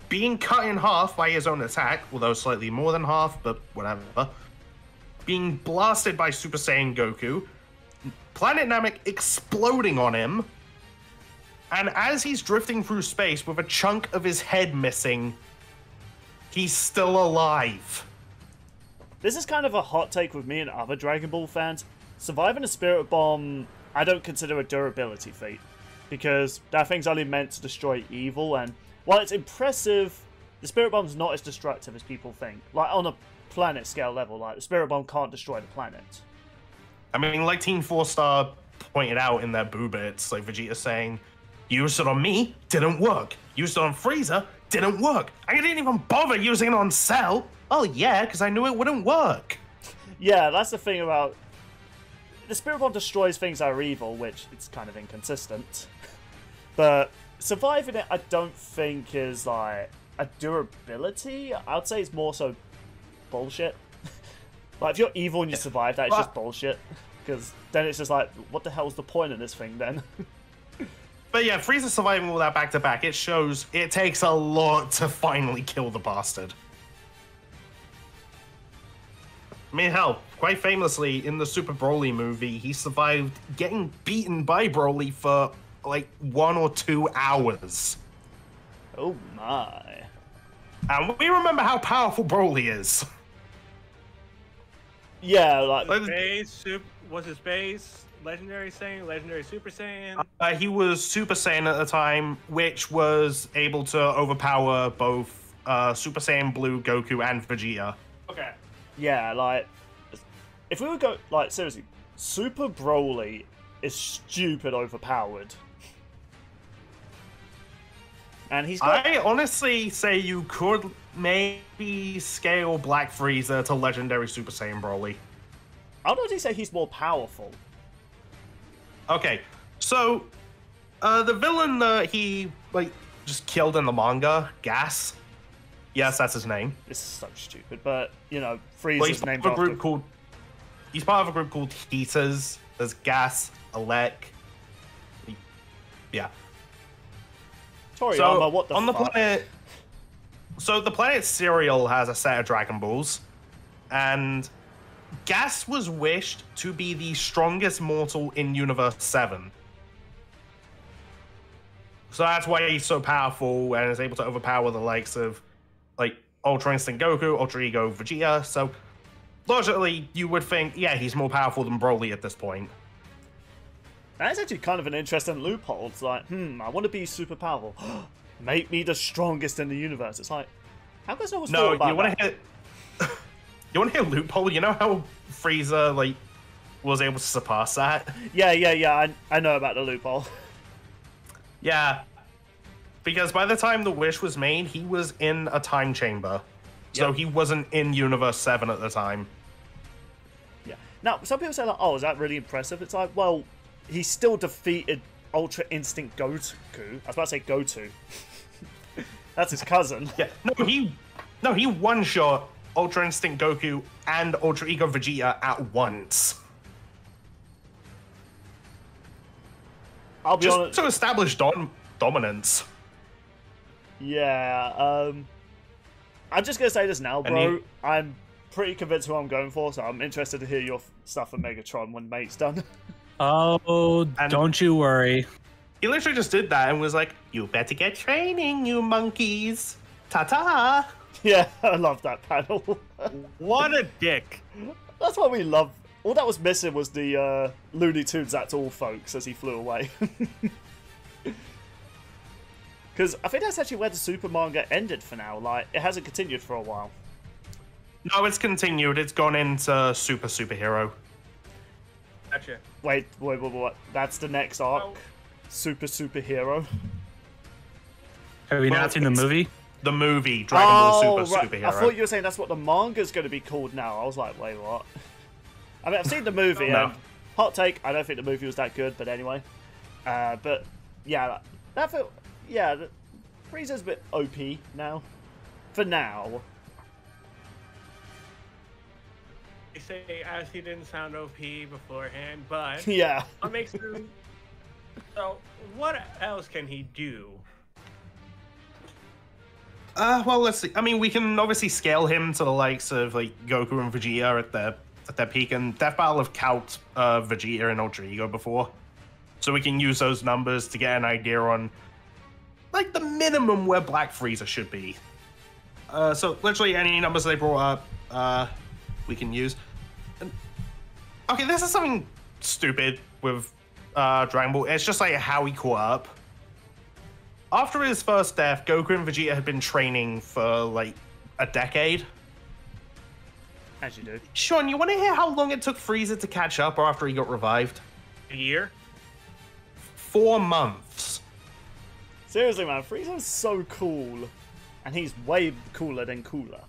being cut in half by his own attack, although slightly more than half, but whatever, being blasted by Super Saiyan Goku, Planet Namek exploding on him, and as he's drifting through space with a chunk of his head missing, he's still alive. This is kind of a hot take with me and other Dragon Ball fans. Surviving a spirit bomb, I don't consider a durability feat, because that thing's only meant to destroy evil, and while it's impressive, the spirit bomb's not as destructive as people think. Like, on a planet scale level, like, the spirit bomb can't destroy the planet. I mean, like Team 4-Star pointed out in their boo bits, like Vegeta saying, used it on me, didn't work. Used it on Frieza, didn't work. I didn't even bother using it on Cell. Oh yeah, because I knew it wouldn't work. Yeah, that's the thing about... The spirit bomb destroys things that are evil, which it's kind of inconsistent. But surviving it, I don't think is, like, a durability. I'd say it's more so bullshit. Like, if you're evil and you survive that, it's just bullshit. Because then it's just like, what the hell's the point of this thing, then? But yeah, Frieza surviving all that back-to-back, it shows it takes a lot to finally kill the bastard. I mean, hell, quite famously, in the Super Broly movie, he survived getting beaten by Broly for, like, 1 or 2 hours. Oh my. And we remember how powerful Broly is. Yeah, like... Was his base Legendary Saiyan, Legendary Super Saiyan? He was Super Saiyan at the time, which was able to overpower both Super Saiyan Blue, Goku, and Vegeta. Okay. Yeah, like... If we would go... Like, seriously, Super Broly is stupid overpowered. And he's got... I honestly say you could maybe scale Black Frieza to Legendary Super Saiyan Broly. I would actually say he's more powerful. Okay, so the villain he like just killed in the manga, Gas. Yes, that's his name. This is so stupid, but Frieza's named after... He's part of a group called Heaters. There's Gas, Alec. Yeah. Toriyama, what the on the fuck? planet. So the planet Serial has a set of Dragon Balls, and Gas was wished to be the strongest mortal in Universe 7. So that's why he's so powerful and is able to overpower the likes of, like, Ultra Instinct Goku, Ultra Ego Vegeta. So logically, you would think, yeah, he's more powerful than Broly at this point. That's actually kind of an interesting loophole. It's like, I want to be super powerful. Make me the strongest in the universe. It's like, how does no one thought about you want that? to hit. You want to hit loophole? You know how Frieza like was able to surpass that? Yeah. I know about the loophole. Yeah, because by the time the wish was made, he was in a time chamber, so he wasn't in Universe 7 at the time. Yeah. Now, some people say like, "Oh, is that really impressive?" It's like, well, he still defeated Ultra Instinct Goku. I was about to say Goku. That's his cousin. Yeah, no, he one-shot Ultra Instinct Goku and Ultra Ego Vegeta at once. I'll be Just honest. to establish dominance. Yeah. I'm just gonna say this now, And bro. I'm pretty convinced who I'm going for, so I'm interested to hear your stuff for Megatron when Mate's done. Oh, And- don't you worry. He literally just did that and was like, "You better get training, you monkeys. Ta-ta." Yeah, I love that panel. What a dick. That's what we love. All that was missing was the Looney Tunes That's All Folks as he flew away. Because I think that's actually where the Super manga ended for now. Like, it hasn't continued for a while. No, it's continued. It's gone into superhero. Gotcha. Wait. That's the next arc? Oh. Superhero? Have you Well, not seen the movie? The movie, Dragon Ball Super right. Superhero. I thought you were saying that's what the manga's going to be called now. I was like, wait, what? I mean, I've seen the movie, No. and hot take, I don't think the movie was that good, but anyway. But, yeah, that felt... Yeah, Frieza's a bit OP now. For now. They say as he didn't sound OP beforehand, but Yeah. what makes him... So, what else can he do? Well, let's see. I mean, we can obviously scale him to the likes of like Goku and Vegeta at their peak, and Death Battle have count Vegeta and Ultra Ego before, so we can use those numbers to get an idea on like the minimum where Black Frieza should be. So literally any numbers they brought up, we can use. And, okay, this is something stupid with Dragon Ball. It's just like how he caught up. After his first death, Goku and Vegeta had been training for like a decade. As you do. Sean, you want to hear how long it took Frieza to catch up after he got revived? A year? 4 months. Seriously, man, Frieza's so cool. And he's way cooler than cooler.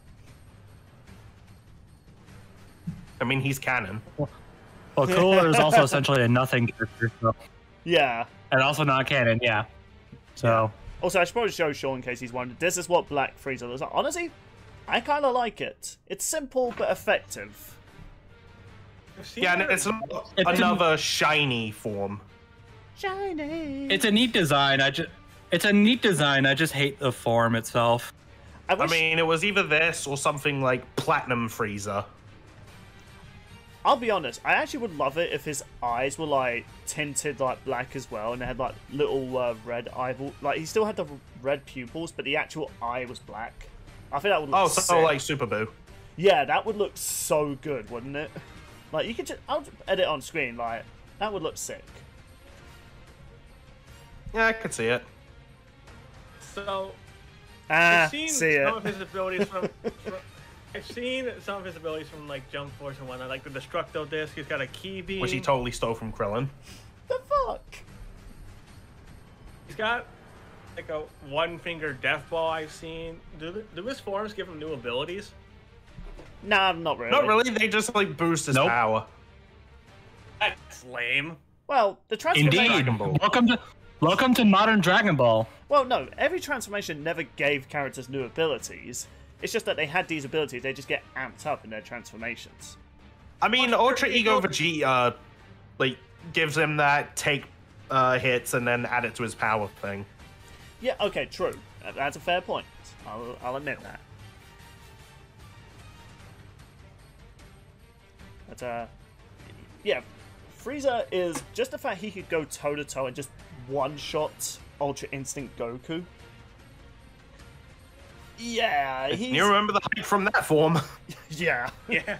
I mean, he's canon. Well, Cooler is also essentially a nothing character, so. Yeah. And also not canon, yeah. So, Also, I should probably show Sean in case he's wondering. This is what Black Frieza looks like. Honestly, I kind of like it. It's simple but effective. Yeah, and it's another shiny form. Shiny. it's a neat design. I just hate the form itself. I I wish, mean, it was either this or something like Platinum Frieza. I'll be honest, I actually would love it if his eyes were like tinted like black as well, and they had like little red eyeball. Like he still had the red pupils, but the actual eye was black. I think that would look Oh, sick. so like Super Boo. Yeah, that would look so good, wouldn't it? Like you could just, I'll edit on screen. Like that would look sick. Yeah, I could see it. So, Ah, I've seen see some it. of his abilities from I've seen some of his abilities from like Jump Force and whatnot, like the Destructo Disc. He's got a Key Beam. Which he totally stole from Krillin. The fuck? He's got like a one-finger Death Ball. I've seen. Do his forms give him new abilities? Nah, not really. Not really, they just like boost his Nope. power. That's lame. Well, the transformation. Indeed. Dragon Ball. Welcome to modern Dragon Ball. Well, no, every transformation never gave characters new abilities. It's just that they had these abilities, they just get amped up in their transformations. I mean, Ultra Ego Vegeta, like, gives him that take hits and then add it to his power thing. Yeah, okay, true. That's a fair point. I'll admit that. But, yeah, Frieza is just the fact he could go toe-to-toe and just one-shot Ultra Instinct Goku. Yeah, he's... You remember the hype from that form? Yeah. Yeah.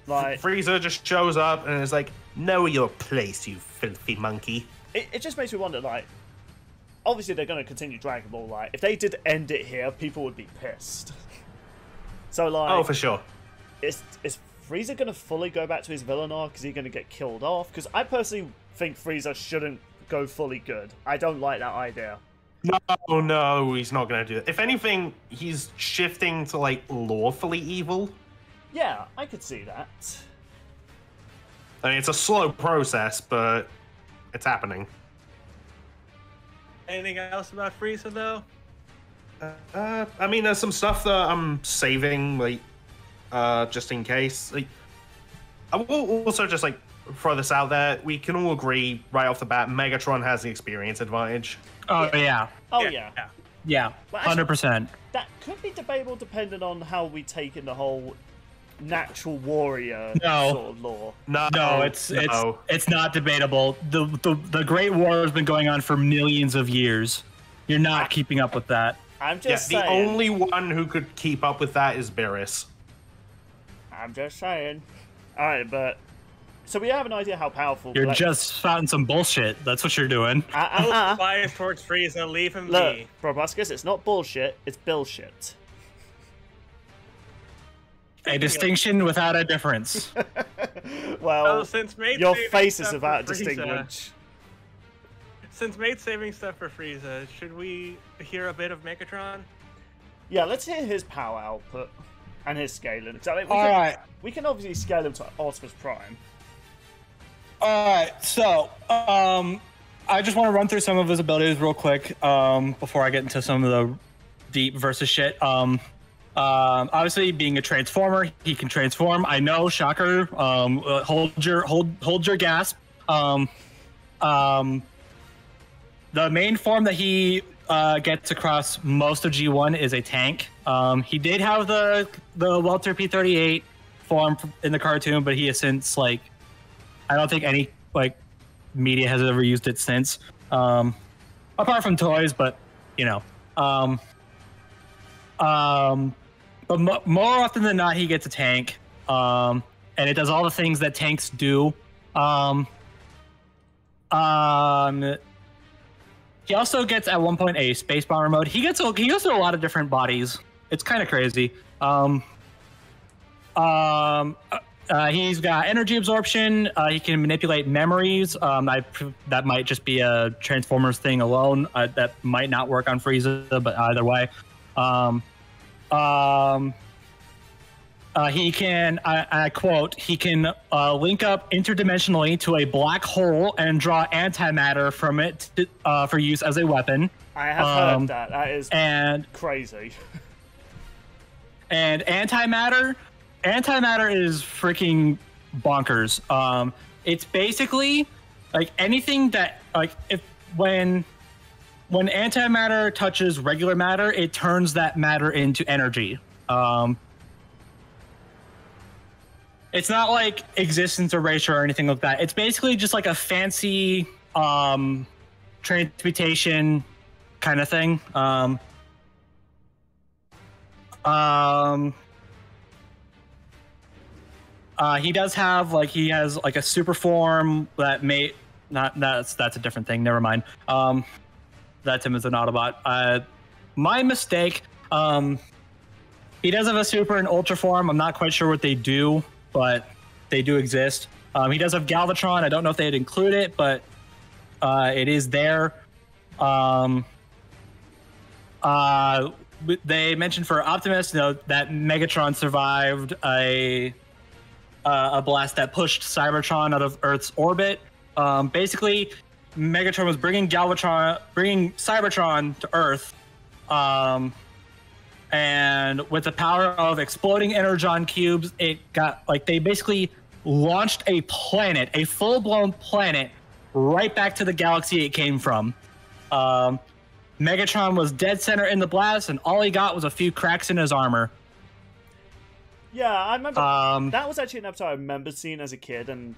Like, Frieza just shows up and is like, know your place, you filthy monkey. it just makes me wonder, like, obviously they're going to continue Dragon Ball. Like, if they did end it here, people would be pissed. So, like... Oh, for sure. Is Frieza going to fully go back to his villain arc? Is he going to get killed off? Because I personally think Frieza shouldn't go fully good. I don't like that idea. No, he's not going to do it. If anything, he's shifting to, like, lawfully evil. Yeah, I could see that. I mean, it's a slow process, but it's happening. Anything else about Frieza, though? I mean, there's some stuff that I'm saving, like, just in case. Like, I will also just, like, throw this out there. We can all agree right off the bat, Megatron has the experience advantage. Oh yeah. Oh, yeah. Yeah. Well, actually, 100%. that could be debatable depending on how we take in the whole natural warrior No. sort of lore. No, it's not debatable. The Great War has been going on for millions of years. You're not keeping up with that. I'm just The saying. only one who could keep up with that is Beerus. I'm just saying. Alright, but... So we have an idea how powerful... You're just spouting some bullshit. That's what you're doing. Bias towards Frieza, leave him Look, be. Brobuscus, it's not bullshit, it's bullshit. A distinction without a difference. Well, Since Mate's your saving face is stuff about for to Frieza- distinguish. Since Mate's saving stuff for Frieza, should we hear a bit of Megatron? Yeah, let's hear his power output and his scaling. 'Cause I mean, we can obviously scale him to Optimus Prime. Alright, so, I just want to run through some of his abilities real quick, before I get into some of the deep versus shit. Obviously, being a transformer, he can transform. I know, shocker. Hold your gasp. The main form that he gets across most of G1 is a tank. He did have the Walter P-38 form in the cartoon, but he has since, like, I don't think any, like, media has ever used it since. Apart from toys, but, you know. But more often than not, he gets a tank, and it does all the things that tanks do. He also gets at one point a space bomber mode. He goes to a lot of different bodies. It's kind of crazy. He's got energy absorption. He can manipulate memories. That might just be a Transformers thing alone. That might not work on Frieza, but either way. He can, I quote, he can link up interdimensionally to a black hole and draw antimatter from it for use as a weapon. I have heard that. That is crazy. And antimatter is freaking bonkers. It's basically like anything that, like, when antimatter touches regular matter, it turns that matter into energy. It's not like existence erasure or anything like that. It's basically just like a fancy transmutation kind of thing. He does have he has like a super form that may that's a different thing. Never mind. That's him as an Autobot. My mistake. He does have a super and ultra form. I'm not quite sure what they do, but they do exist. He does have Galvatron. I don't know if they'd include it, but it is there. They mentioned for Optimus, that Megatron survived a blast that pushed Cybertron out of Earth's orbit. Basically, Megatron was bringing Cybertron to Earth, and with the power of exploding energon cubes, it got they basically launched a planet, a full-blown planet, right back to the galaxy it came from. Megatron was dead center in the blast, and all he got was a few cracks in his armor. Yeah, I remember that was actually an episode I remember seeing as a kid, and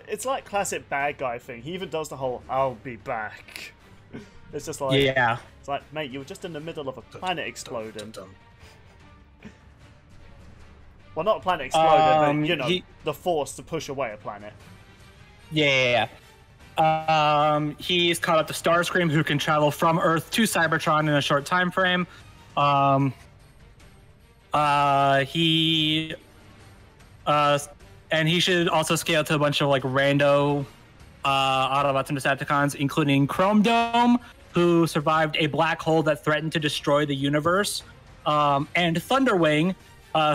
it's like classic bad guy thing. He even does the whole "I'll be back." It's just like, yeah. It's like, mate, you were just in the middle of a planet exploding. Well, not a planet exploding, but, you know, the force to push away a planet. Yeah. He's caught up to Starscream, who can travel from Earth to Cybertron in a short time frame. And he should also scale to a bunch of like rando Autobots and Decepticons, including Chrome Dome, who survived a black hole that threatened to destroy the universe, and Thunderwing,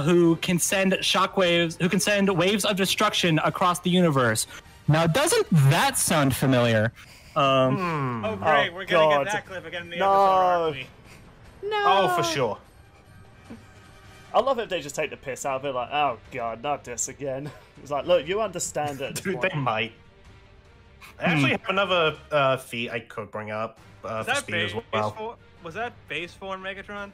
who can send waves of destruction across the universe. Now, doesn't that sound familiar? Oh, great. We're going to get that clip again in the episode, aren't we? No. Oh, for sure. I love it if they just take the piss out of it, like, oh god, not this again. It's like, look, you understand it. Dude, they might. I actually have another feat I could bring up for speed as well. Was that base form Megatron?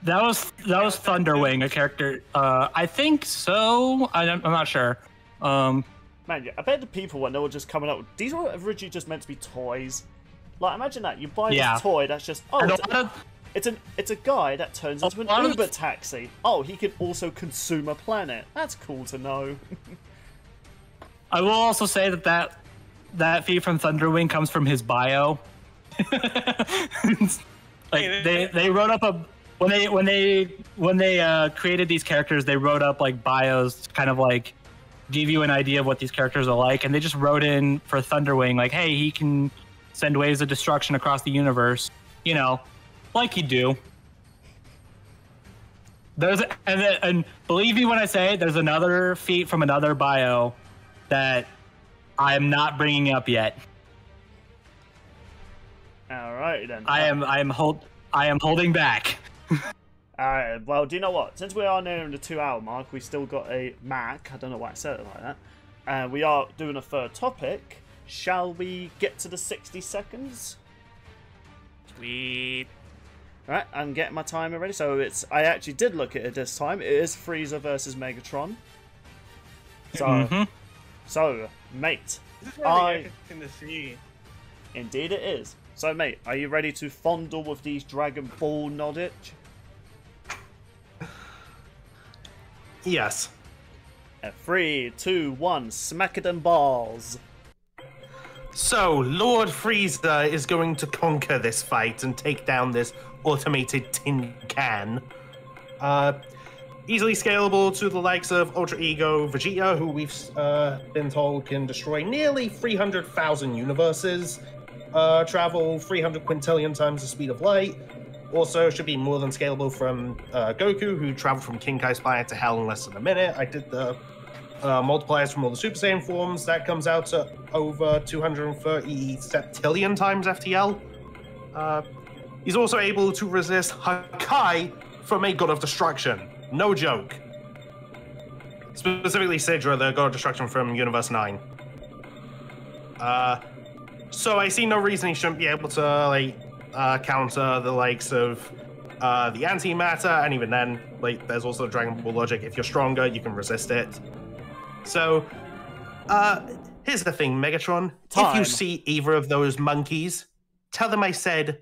That was Thunderwing, a character. I think so. I'm not sure. Man, yeah, I bet the people when they were just coming up, these were originally just meant to be toys. Like, imagine that you buy this toy that's just it's a guy that turns into an Uber taxi. Oh, he can also consume a planet. That's cool to know. I will also say that feed from Thunderwing comes from his bio. Like they wrote up when they created these characters, they wrote up like bios to kind of like give you an idea of what these characters are like, and they just wrote in for Thunderwing like, hey, he can send waves of destruction across the universe, you know, like you do. And believe me when I say there's another feat from another bio that I'm not bringing up yet. All right then. I am holding back. Alright, well, do you know what? Since we are nearing the 2-hour mark, we still got a Mac. I don't know why I said it like that. And we are doing a third topic. Shall we get to the 60 seconds? Sweet. Alright, I'm getting my timer ready. So I actually did look at it this time. It is Frieza versus Megatron. So, mate. This is really interesting to see. Indeed it is. So, mate, are you ready to fondle with these Dragon Ball knowledge? Yes. 3, 2, 1, smack it in balls. So, Lord Frieza is going to conquer this fight and take down this automated tin can. Easily scalable to the likes of Ultra Ego Vegeta, who we've been told can destroy nearly 300,000 universes, travel 300 quintillion times the speed of light. Also, should be more than scalable from Goku, who traveled from King Kai Spire to Hell in less than a minute. I did the multipliers from all the Super Saiyan forms. That comes out to over 230 septillion times FTL. He's also able to resist Hakai from a God of Destruction. No joke. Specifically Sidra, the God of Destruction from Universe 9. So I see no reason he shouldn't be able to, like, counter the likes of the antimatter, and even then, like, there's also Dragon Ball logic. If you're stronger, you can resist it. So, here's the thing, Megatron. If you see either of those monkeys, tell them I said,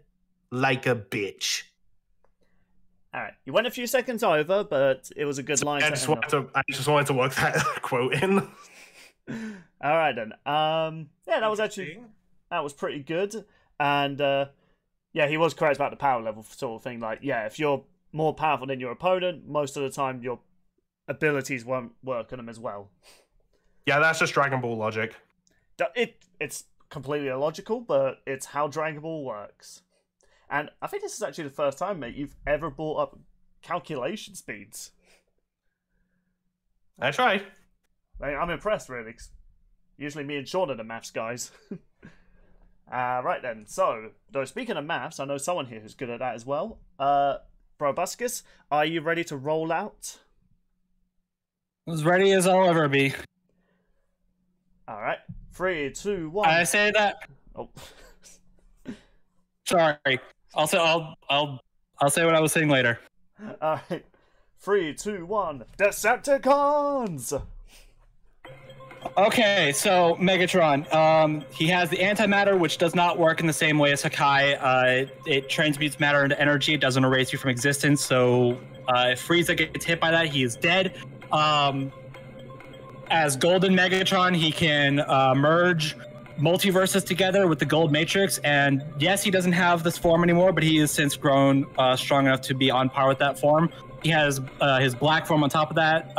like a bitch. Alright, you went a few seconds over, but it was a good line. I just wanted to work that quote in. Alright then. Yeah, that was pretty good. And yeah, he was correct about the power level sort of thing. Like, yeah, if you're more powerful than your opponent, most of the time your abilities won't work on them as well. Yeah, that's just Dragon Ball logic. It's completely illogical, but it's how Dragon Ball works. And I think this is actually the first time, mate, you've ever brought up calculation speeds. I tried. I'm impressed, really. 'Cause usually me and Sean are the maths guys. Right then, so, though speaking of maths, I know someone here who's good at that as well. Brobuscus, are you ready to roll out? As ready as I'll ever be. Alright, 3, 2, 1. I say that. Oh. Sorry. I'll say what I was saying later. Alright, 3, 2, 1. Decepticons! Okay, so Megatron, he has the antimatter, which does not work in the same way as Hakai. It transmutes matter into energy. It doesn't erase you from existence. So if Frieza gets hit by that, he is dead. As Golden Megatron, he can merge multiverses together with the Gold Matrix. And yes, he doesn't have this form anymore, but he has since grown strong enough to be on par with that form. He has his black form on top of that.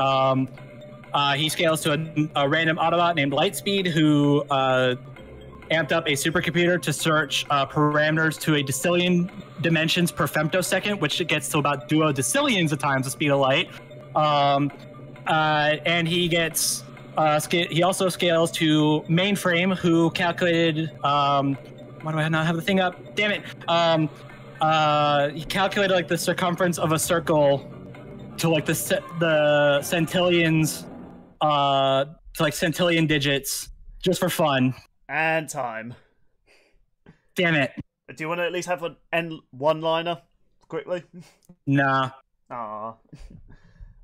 He scales to a random Autobot named Lightspeed, who amped up a supercomputer to search parameters to a decillion dimensions per femtosecond, which gets to about duodecillions of times the speed of light. And he gets he also scales to Mainframe, who calculated why do I not have the thing up? Damn it! He calculated like the circumference of a circle to like the centillions. To like centillion digits, just for fun. And time. Damn it. Do you want to at least have an end one-liner quickly? Nah. Aw.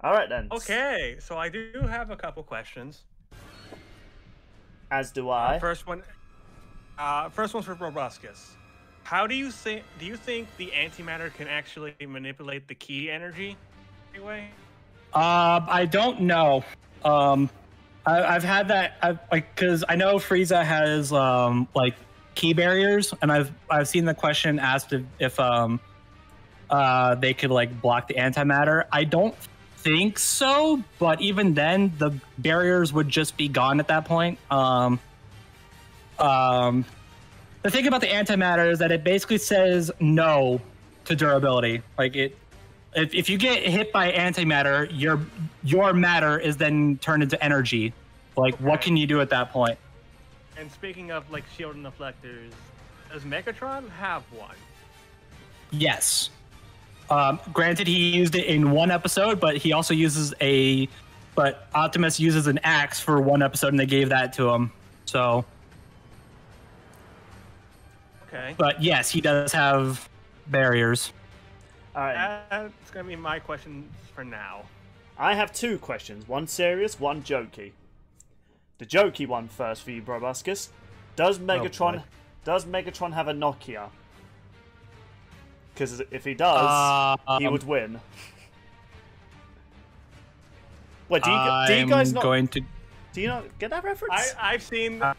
Alright then. Okay, so I do have a couple questions. As do I. First one's for Brobuscus. How do you think the antimatter can actually manipulate the key energy anyway? I don't know. I've had that because I know Frieza has like key barriers, and I've seen the question asked if they could like block the antimatter. I don't think so, but even then, the barriers would just be gone at that point. The thing about the antimatter is that it basically says no to durability. Like if you get hit by antimatter, your matter is then turned into energy. Like, what can you do at that point? And speaking of like shield and deflectors, does Megatron have one? Yes. Granted, he used it in one episode, but he also uses but Optimus uses an axe for one episode, and they gave that to him. So. Okay. But yes, he does have barriers. Alright. That's gonna be my questions for now. I have two questions. One serious, one jokey. The jokey one first for you, Brobuscus. Does Megatron have a Nokia? Because if he does, he would win. What do you guys not? Do you not get that reference? I've seen that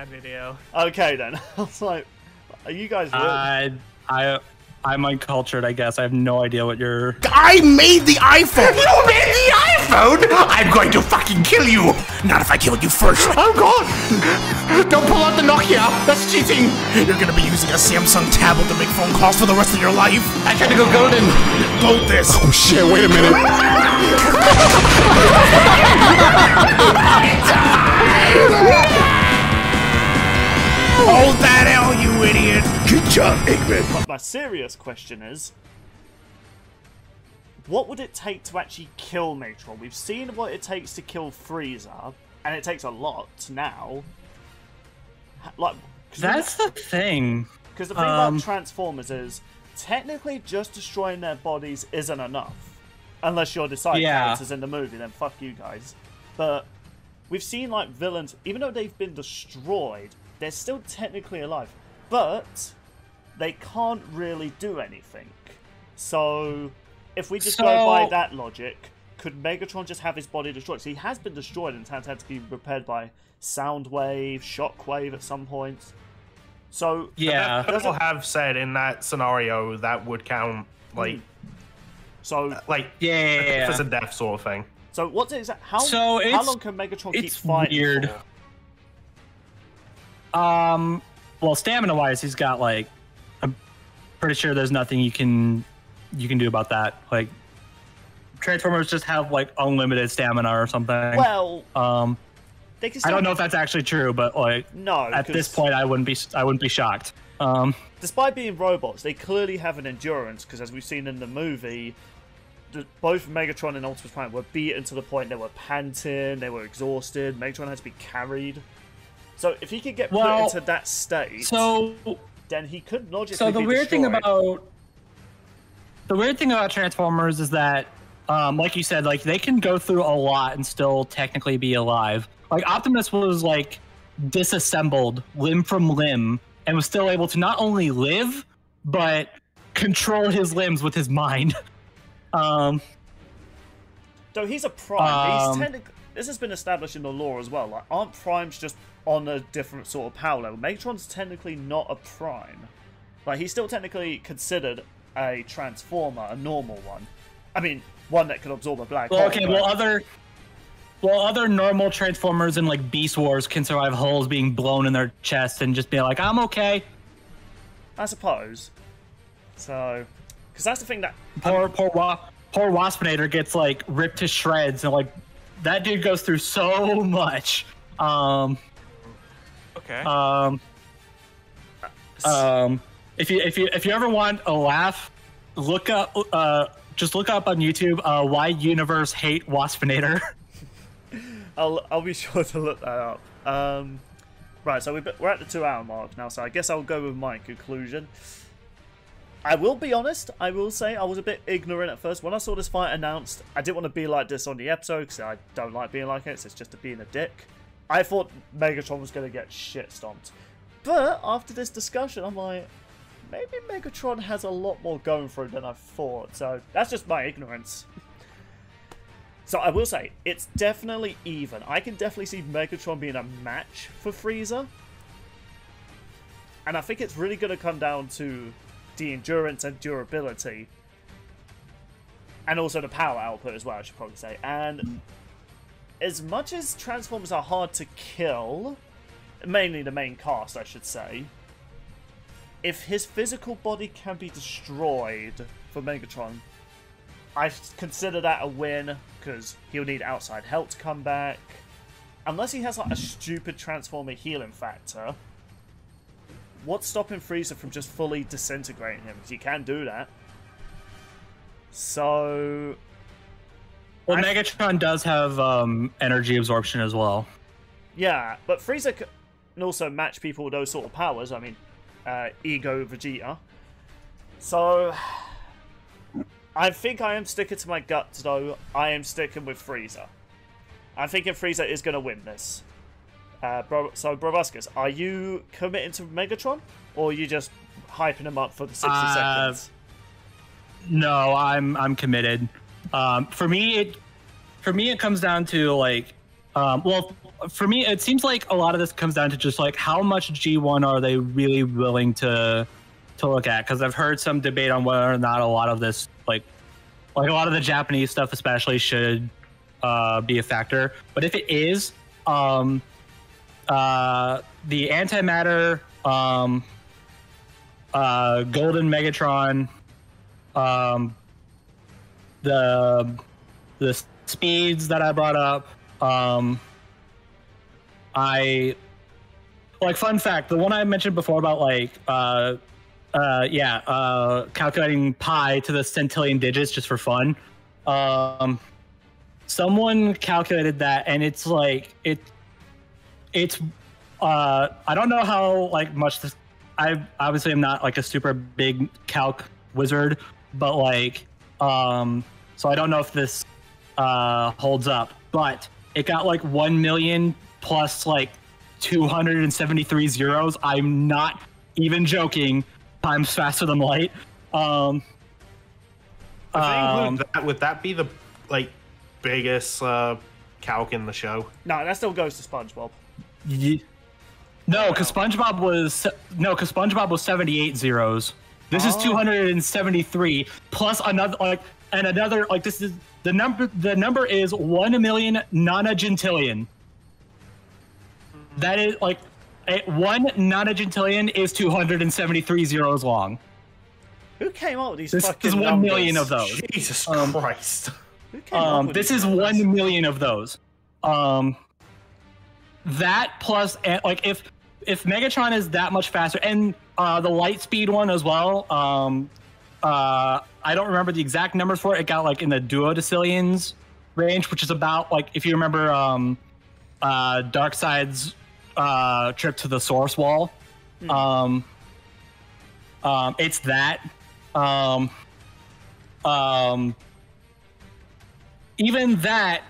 video. Okay then. I was like, are you guys real? I'm uncultured, I guess. I have no idea what you're... I made the iPhone! You made the iPhone?! I'm going to fucking kill you! Not if I kill you first. Oh god! Don't pull out the Nokia! That's cheating! You're gonna be using a Samsung tablet to make phone calls for the rest of your life. I tried to go golden. Load this. Oh shit, wait a minute. Hold that L, you idiot! Good job, Eggman. But my serious question is, what would it take to actually kill Megatron? We've seen what it takes to kill Frieza, and it takes a lot now. Like, that's the thing. Because the thing about Transformers is, technically just destroying their bodies isn't enough. Unless you're the side characters in the movie, then fuck you guys. But we've seen like villains, even though they've been destroyed, they're still technically alive, but they can't really do anything. So, if we just go by that logic, could Megatron just have his body destroyed? So he has been destroyed and has had to be repaired by Soundwave, Shockwave at some point. So yeah, people have said in that scenario that would count, like, if it's a death sort of thing. So what's it? How long can Megatron keep fighting? Weird. For? Well, stamina-wise, he's got like, I'm pretty sure there's nothing you can do about that. Like, Transformers just have like unlimited stamina or something. Well, I don't know if that's actually true, but like, at this point, I wouldn't be shocked. Despite being robots, they clearly have an endurance because, as we've seen in the movie, both Megatron and Optimus Prime were beaten to the point they were panting, they were exhausted. Megatron had to be carried. So if he could get put into that state, then he could logically be destroyed. The weird thing about Transformers is that like you said, like they can go through a lot and still technically be alive. Like Optimus was like disassembled limb from limb and was still able to not only live but control his limbs with his mind. Though he's a prime, he's technically, this has been established in the lore as well. Like, aren't primes just on a different sort of power level? Megatron's technically not a prime. Like, he's still technically considered a transformer, a normal one. I mean, one that could absorb a black hole. Okay, well, other normal transformers in like Beast Wars can survive holes being blown in their chest and just be like, I'm okay. I suppose. So, because that's the thing that poor Waspinator gets like ripped to shreds, and like that dude goes through so much. Okay. If you ever want a laugh, look up just look up on YouTube why universe hate Waspinator. I'll be sure to look that up. Right, so we're at the 2-hour mark now, so I guess I'll go with my conclusion. I will be honest, I will say I was a bit ignorant at first. When I saw this fight announced, I didn't want to be like this on the episode, because I don't like being like this, it's just to being a dick. I thought Megatron was going to get shit stomped. But after this discussion, I'm like, maybe Megatron has a lot more going for it than I thought, so that's just my ignorance. So I will say, it's definitely even. I can definitely see Megatron being a match for Frieza. And I think it's really going to come down to the endurance and durability. And also the power output as well, I should probably say. And as much as Transformers are hard to kill, mainly the main cast, I should say, if his physical body can be destroyed for Megatron, I consider that a win, because he'll need outside help to come back. Unless he has like a stupid Transformer healing factor, what's stopping Frieza from just fully disintegrating him? Because he can do that. So... Well, Megatron does have energy absorption as well. Yeah, but Frieza can also match people with those sort of powers. I mean, Ego Vegeta. So... I think I am sticking to my guts, though. I am sticking with Frieza. I'm thinking Frieza is going to win this. So, Brobuscus, are you committing to Megatron? Or are you just hyping him up for the 60 seconds? No, I'm committed. For me, it comes down to, like... well, for me, it seems like a lot of this comes down to just, like, how much G1 are they really willing to look at? Because I've heard some debate on whether or not a lot of this, like a lot of the Japanese stuff especially should be a factor. But if it is, the antimatter, Golden Megatron, the speeds that I brought up, I like, fun fact, the one I mentioned before about like calculating pi to the centillion digits just for fun. Someone calculated that, and it's like it's I don't know how like much this. I obviously am not like a super big calc wizard, but like so I don't know if this holds up. But it got like 1 million plus like 273 zeros. I'm not even joking. Times faster than light. If they include that, would that be the like biggest calc in the show? No, that still goes to SpongeBob. No, because SpongeBob was 78 zeros. This is 273 plus another like this is the number. The number is 1 million nonagentillion. That is like. 1 nonagentillion is 273 zeros long. Who came up with these this fucking is 1 numbers? million of those. Jesus Christ. Who came up with this these is numbers? 1 million of those. That plus, like, if Megatron is that much faster, and the light speed one as well, I don't remember the exact numbers for it. It got like in the duodecillions range, which is about like, if you remember Darkseid's trip to the source wall. It's that. even that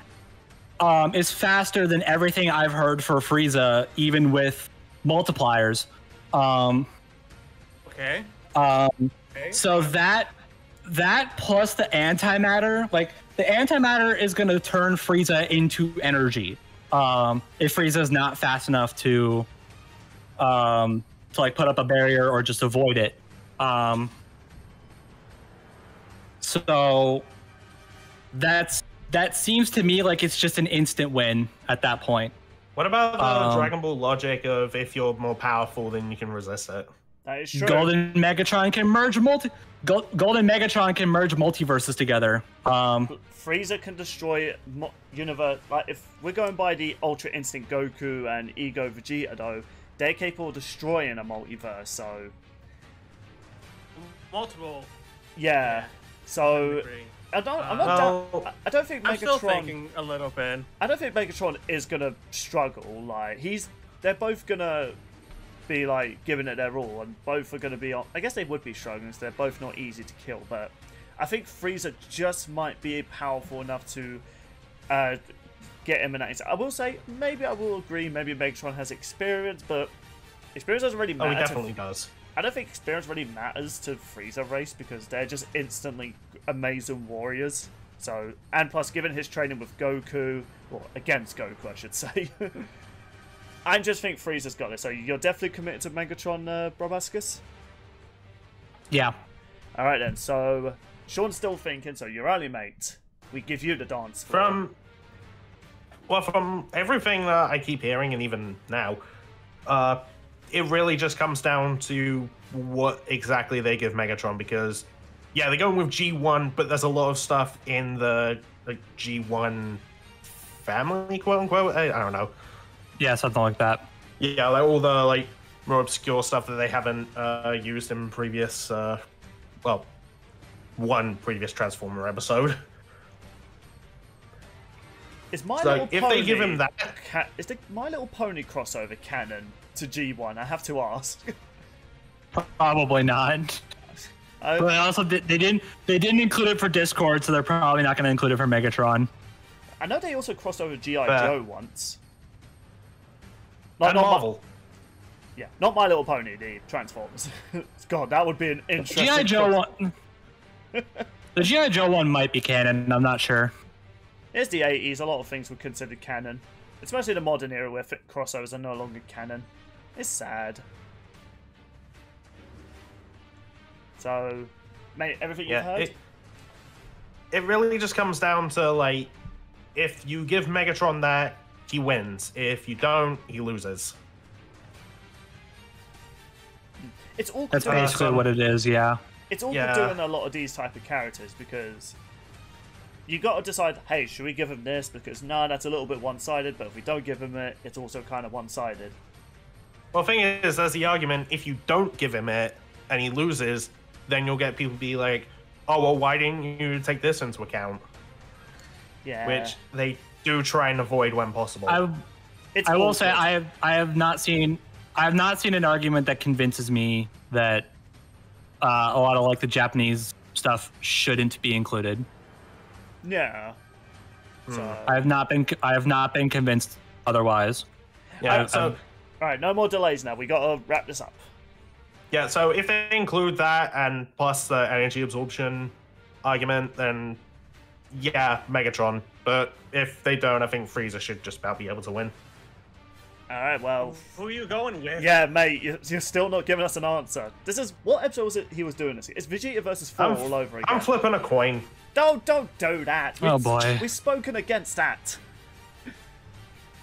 is faster than everything I've heard for Frieza, even with multipliers. Okay. So that plus the antimatter, like the antimatter is going to turn Frieza into energy. If Frieza is not fast enough to like put up a barrier or just avoid it. So that seems to me like it's just an instant win at that point. What about the Dragon Ball logic of if you're more powerful, then you can resist it? That is true. Golden Megatron can merge multiverses together. Frieza can destroy universe. Like if we're going by the Ultra Instinct Goku and Ego Vegeta, though, they're capable of destroying a multiverse. So multiple. Yeah. So I don't think Megatron. I'm still thinking a little bit. I don't think Megatron is gonna struggle. Like they're both gonna be like giving it their all, and both are gonna be. I guess they would be struggling. So they're both not easy to kill, but I think Frieza just might be powerful enough to get him in that. I will say, maybe I will agree. Maybe Megatron has experience, but experience doesn't really matter. Oh, he definitely does. I don't think experience really matters to Frieza race because they're just instantly amazing warriors. So, and plus, given his training with Goku, well, against Goku, I should say, I just think Frieza's got this. So, you're definitely committed to Megatron, Brobuscus? Yeah. All right then. So, Sean's still thinking. So, your early mate, we give you the dance floor. From everything that I keep hearing, and even now, it really just comes down to what exactly they give Megatron, because, yeah, they're going with G1, but there's a lot of stuff in the G1 family, quote-unquote. I don't know. Yeah, something like that. Yeah, like all the more obscure stuff that they haven't used in previous, one previous Transformer episode. Is My So Little if Pony, they give him that, is the My Little Pony crossover canon to G1? I have to ask. Probably not. But also, they didn't include it for Discord, so they're probably not going to include it for Megatron. I know they also crossed over G.I. Joe once. and Marvel. Yeah, not My Little Pony, the Transformers. God, that would be an interesting. G.I. Joe one. The G.I. Joe one might be canon. I'm not sure. It's the 80s. A lot of things were considered canon, especially the modern era where crossovers are no longer canon. It's sad. So, mate, everything you've heard? It really just comes down to, if you give Megatron that, he wins. If you don't, he loses. It's all That's basically what it is, yeah. It's all doing a lot of these type of characters, because you got to decide, hey, should we give him this? Because, nah, that's a little bit one-sided, but if we don't give him it, it's also kind of one-sided. Well, the thing is, there's the argument, if you don't give him it, and he loses, then you'll get people be like, oh, well, why didn't you take this into account? Yeah. Which they do try and avoid when possible. I will say I have not seen an argument that convinces me that a lot of the Japanese stuff shouldn't be included. Yeah. So, I have not been convinced otherwise. Yeah. So, all right, no more delays now. We got to wrap this up. Yeah. So if they include that and plus the energy absorption argument, then yeah, Megatron. But if they don't, I think Frieza should just about be able to win. All right. Well, who are you going with? Yeah, mate, you're still not giving us an answer. This is what episode was it he was doing this? It's Vegeta versus 4 all over again. I'm flipping a coin. Don't do that. Oh boy. We've spoken against that.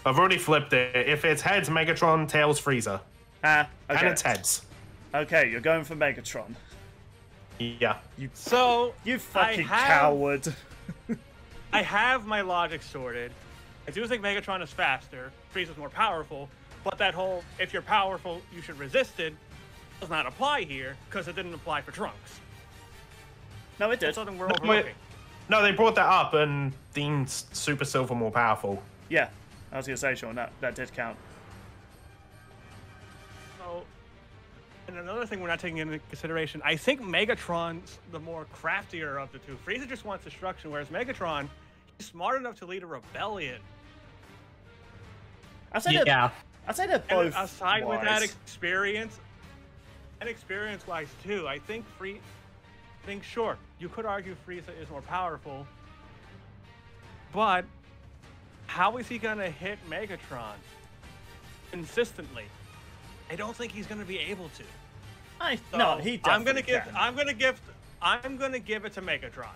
I've already flipped it. If it's heads, Megatron, tails, Frieza. Okay. And it's heads. Okay, you're going for Megatron. Yeah. You fucking coward. I have my logic sorted. I do think Megatron is faster, Frieza's more powerful, but that whole, if you're powerful, you should resist it, does not apply here, because it didn't apply for Trunks. No, it did. That's something we're overlooking. No, they brought that up and deemed Super Silver more powerful. Yeah, I was going to say, Sean, that did count. So, and another thing we're not taking into consideration, I think Megatron's the more craftier of the two. Frieza just wants destruction, whereas Megatron, smart enough to lead a rebellion. I'd say Yeah. I'd say they're And both aside with that wise. experience, and experience-wise too, I think sure, you could argue Frieza is more powerful, but how is he gonna hit Megatron consistently? I don't think he's gonna be able to. No, he definitely I'm gonna give it to Megatron.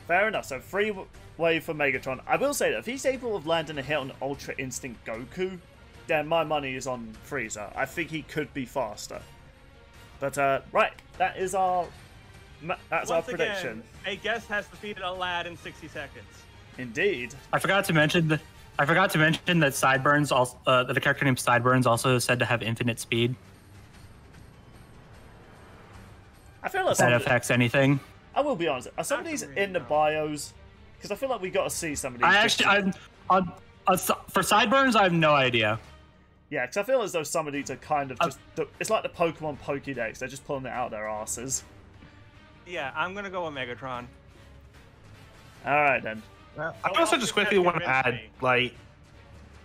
Fair enough. So free way for Megatron. I will say that if he's able of landing a hit on Ultra Instinct Goku, then my money is on Frieza. I think he could be faster. But right, that's our prediction. Again, a guest has defeated a lad in 60 seconds. Indeed. I forgot to mention that Sideburns also that the character named Sideburns also is said to have infinite speed. I feel like If that affects anything. I will be honest. Are some of these in the bios? Because I feel like we got to see some of these. For Sideburns, I have no idea. Yeah, because I feel as though some of these are kind of just. It's like the Pokemon Pokédex. They're just pulling it out their asses. Yeah, I'm gonna go with Megatron. All right then. I also just quickly want to add, like,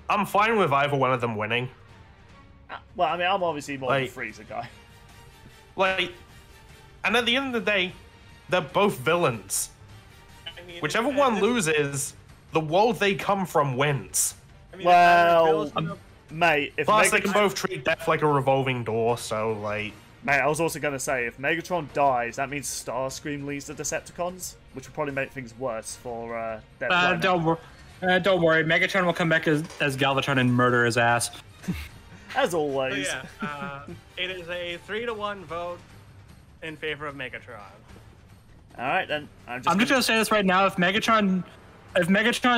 I'm fine with either one of them winning. Well, I mean, I'm obviously more Like- of a Frieza guy. Like, and at the end of the day, they're both villains. I mean, Whichever and one this- loses, the world they come from wins. I mean, Well, Bill's gonna- Mate, if Plus, they can Megatron, both treat death like a revolving door, so, like... mate, I was also going to say, if Megatron dies, that means Starscream leads the Decepticons, which will probably make things worse for their planet. Don't worry. Megatron will come back as Galvatron and murder his ass. As so always. yeah, it is a 3-1 vote in favor of Megatron. All right then. I'm just gonna say this right now. If Megatron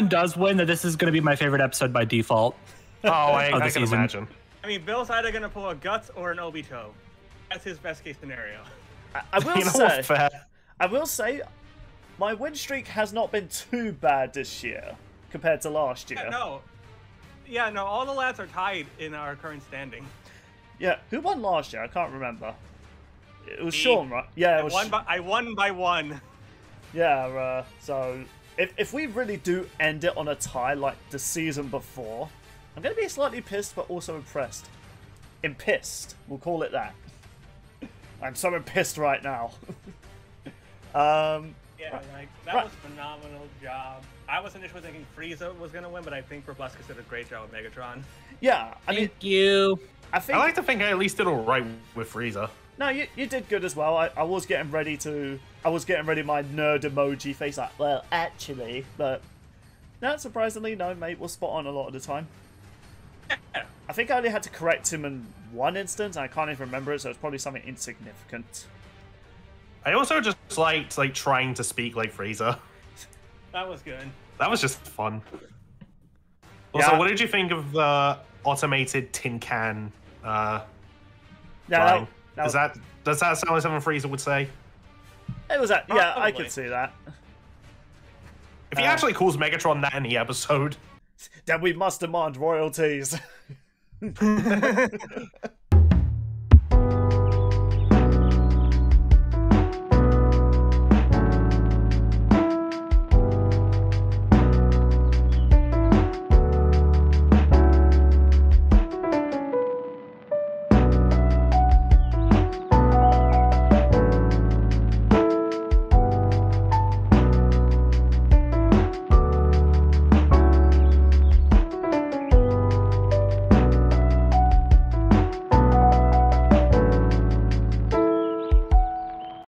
does win, that this is gonna be my favorite episode by default. Oh, I the can season. imagine. I mean, Bill's either gonna pull a Guts or an Obito. That's his best case scenario. I will You know say, what's fair? I will say, my win streak has not been too bad this year compared to last year. Yeah, no, all the lads are tied in our current standing. Yeah, who won last year? I can't remember. It was Me. Sean, right? Yeah, it was. I won by one. Yeah, so if we really do end it on a tie like the season before, I'm going to be slightly pissed but also impressed. Impissed, we'll call it that. I'm so impissed right now. Yeah, like, that Right. was a phenomenal job. I was initially thinking Frieza was gonna win, but I think Brobuscus did a great job with Megatron. Yeah, I mean, Thank you. I think... I like to think I at least did alright with Frieza. No, you did good as well. I was getting ready my nerd emoji face like, well, actually, but no, surprisingly, no, mate, was spot on a lot of the time. I think I only had to correct him in one instance, and I can't even remember it, so it's probably something insignificant. I also just liked, like, trying to speak like Frieza. That was good. That was just fun. Also, Yeah. what did you think of the automated tin can Yeah, drawing? that Does that sound like something Frieza would say? it was that. Yeah, I Probably. could see that. If he actually calls Megatron that in the episode. Then we must demand royalties.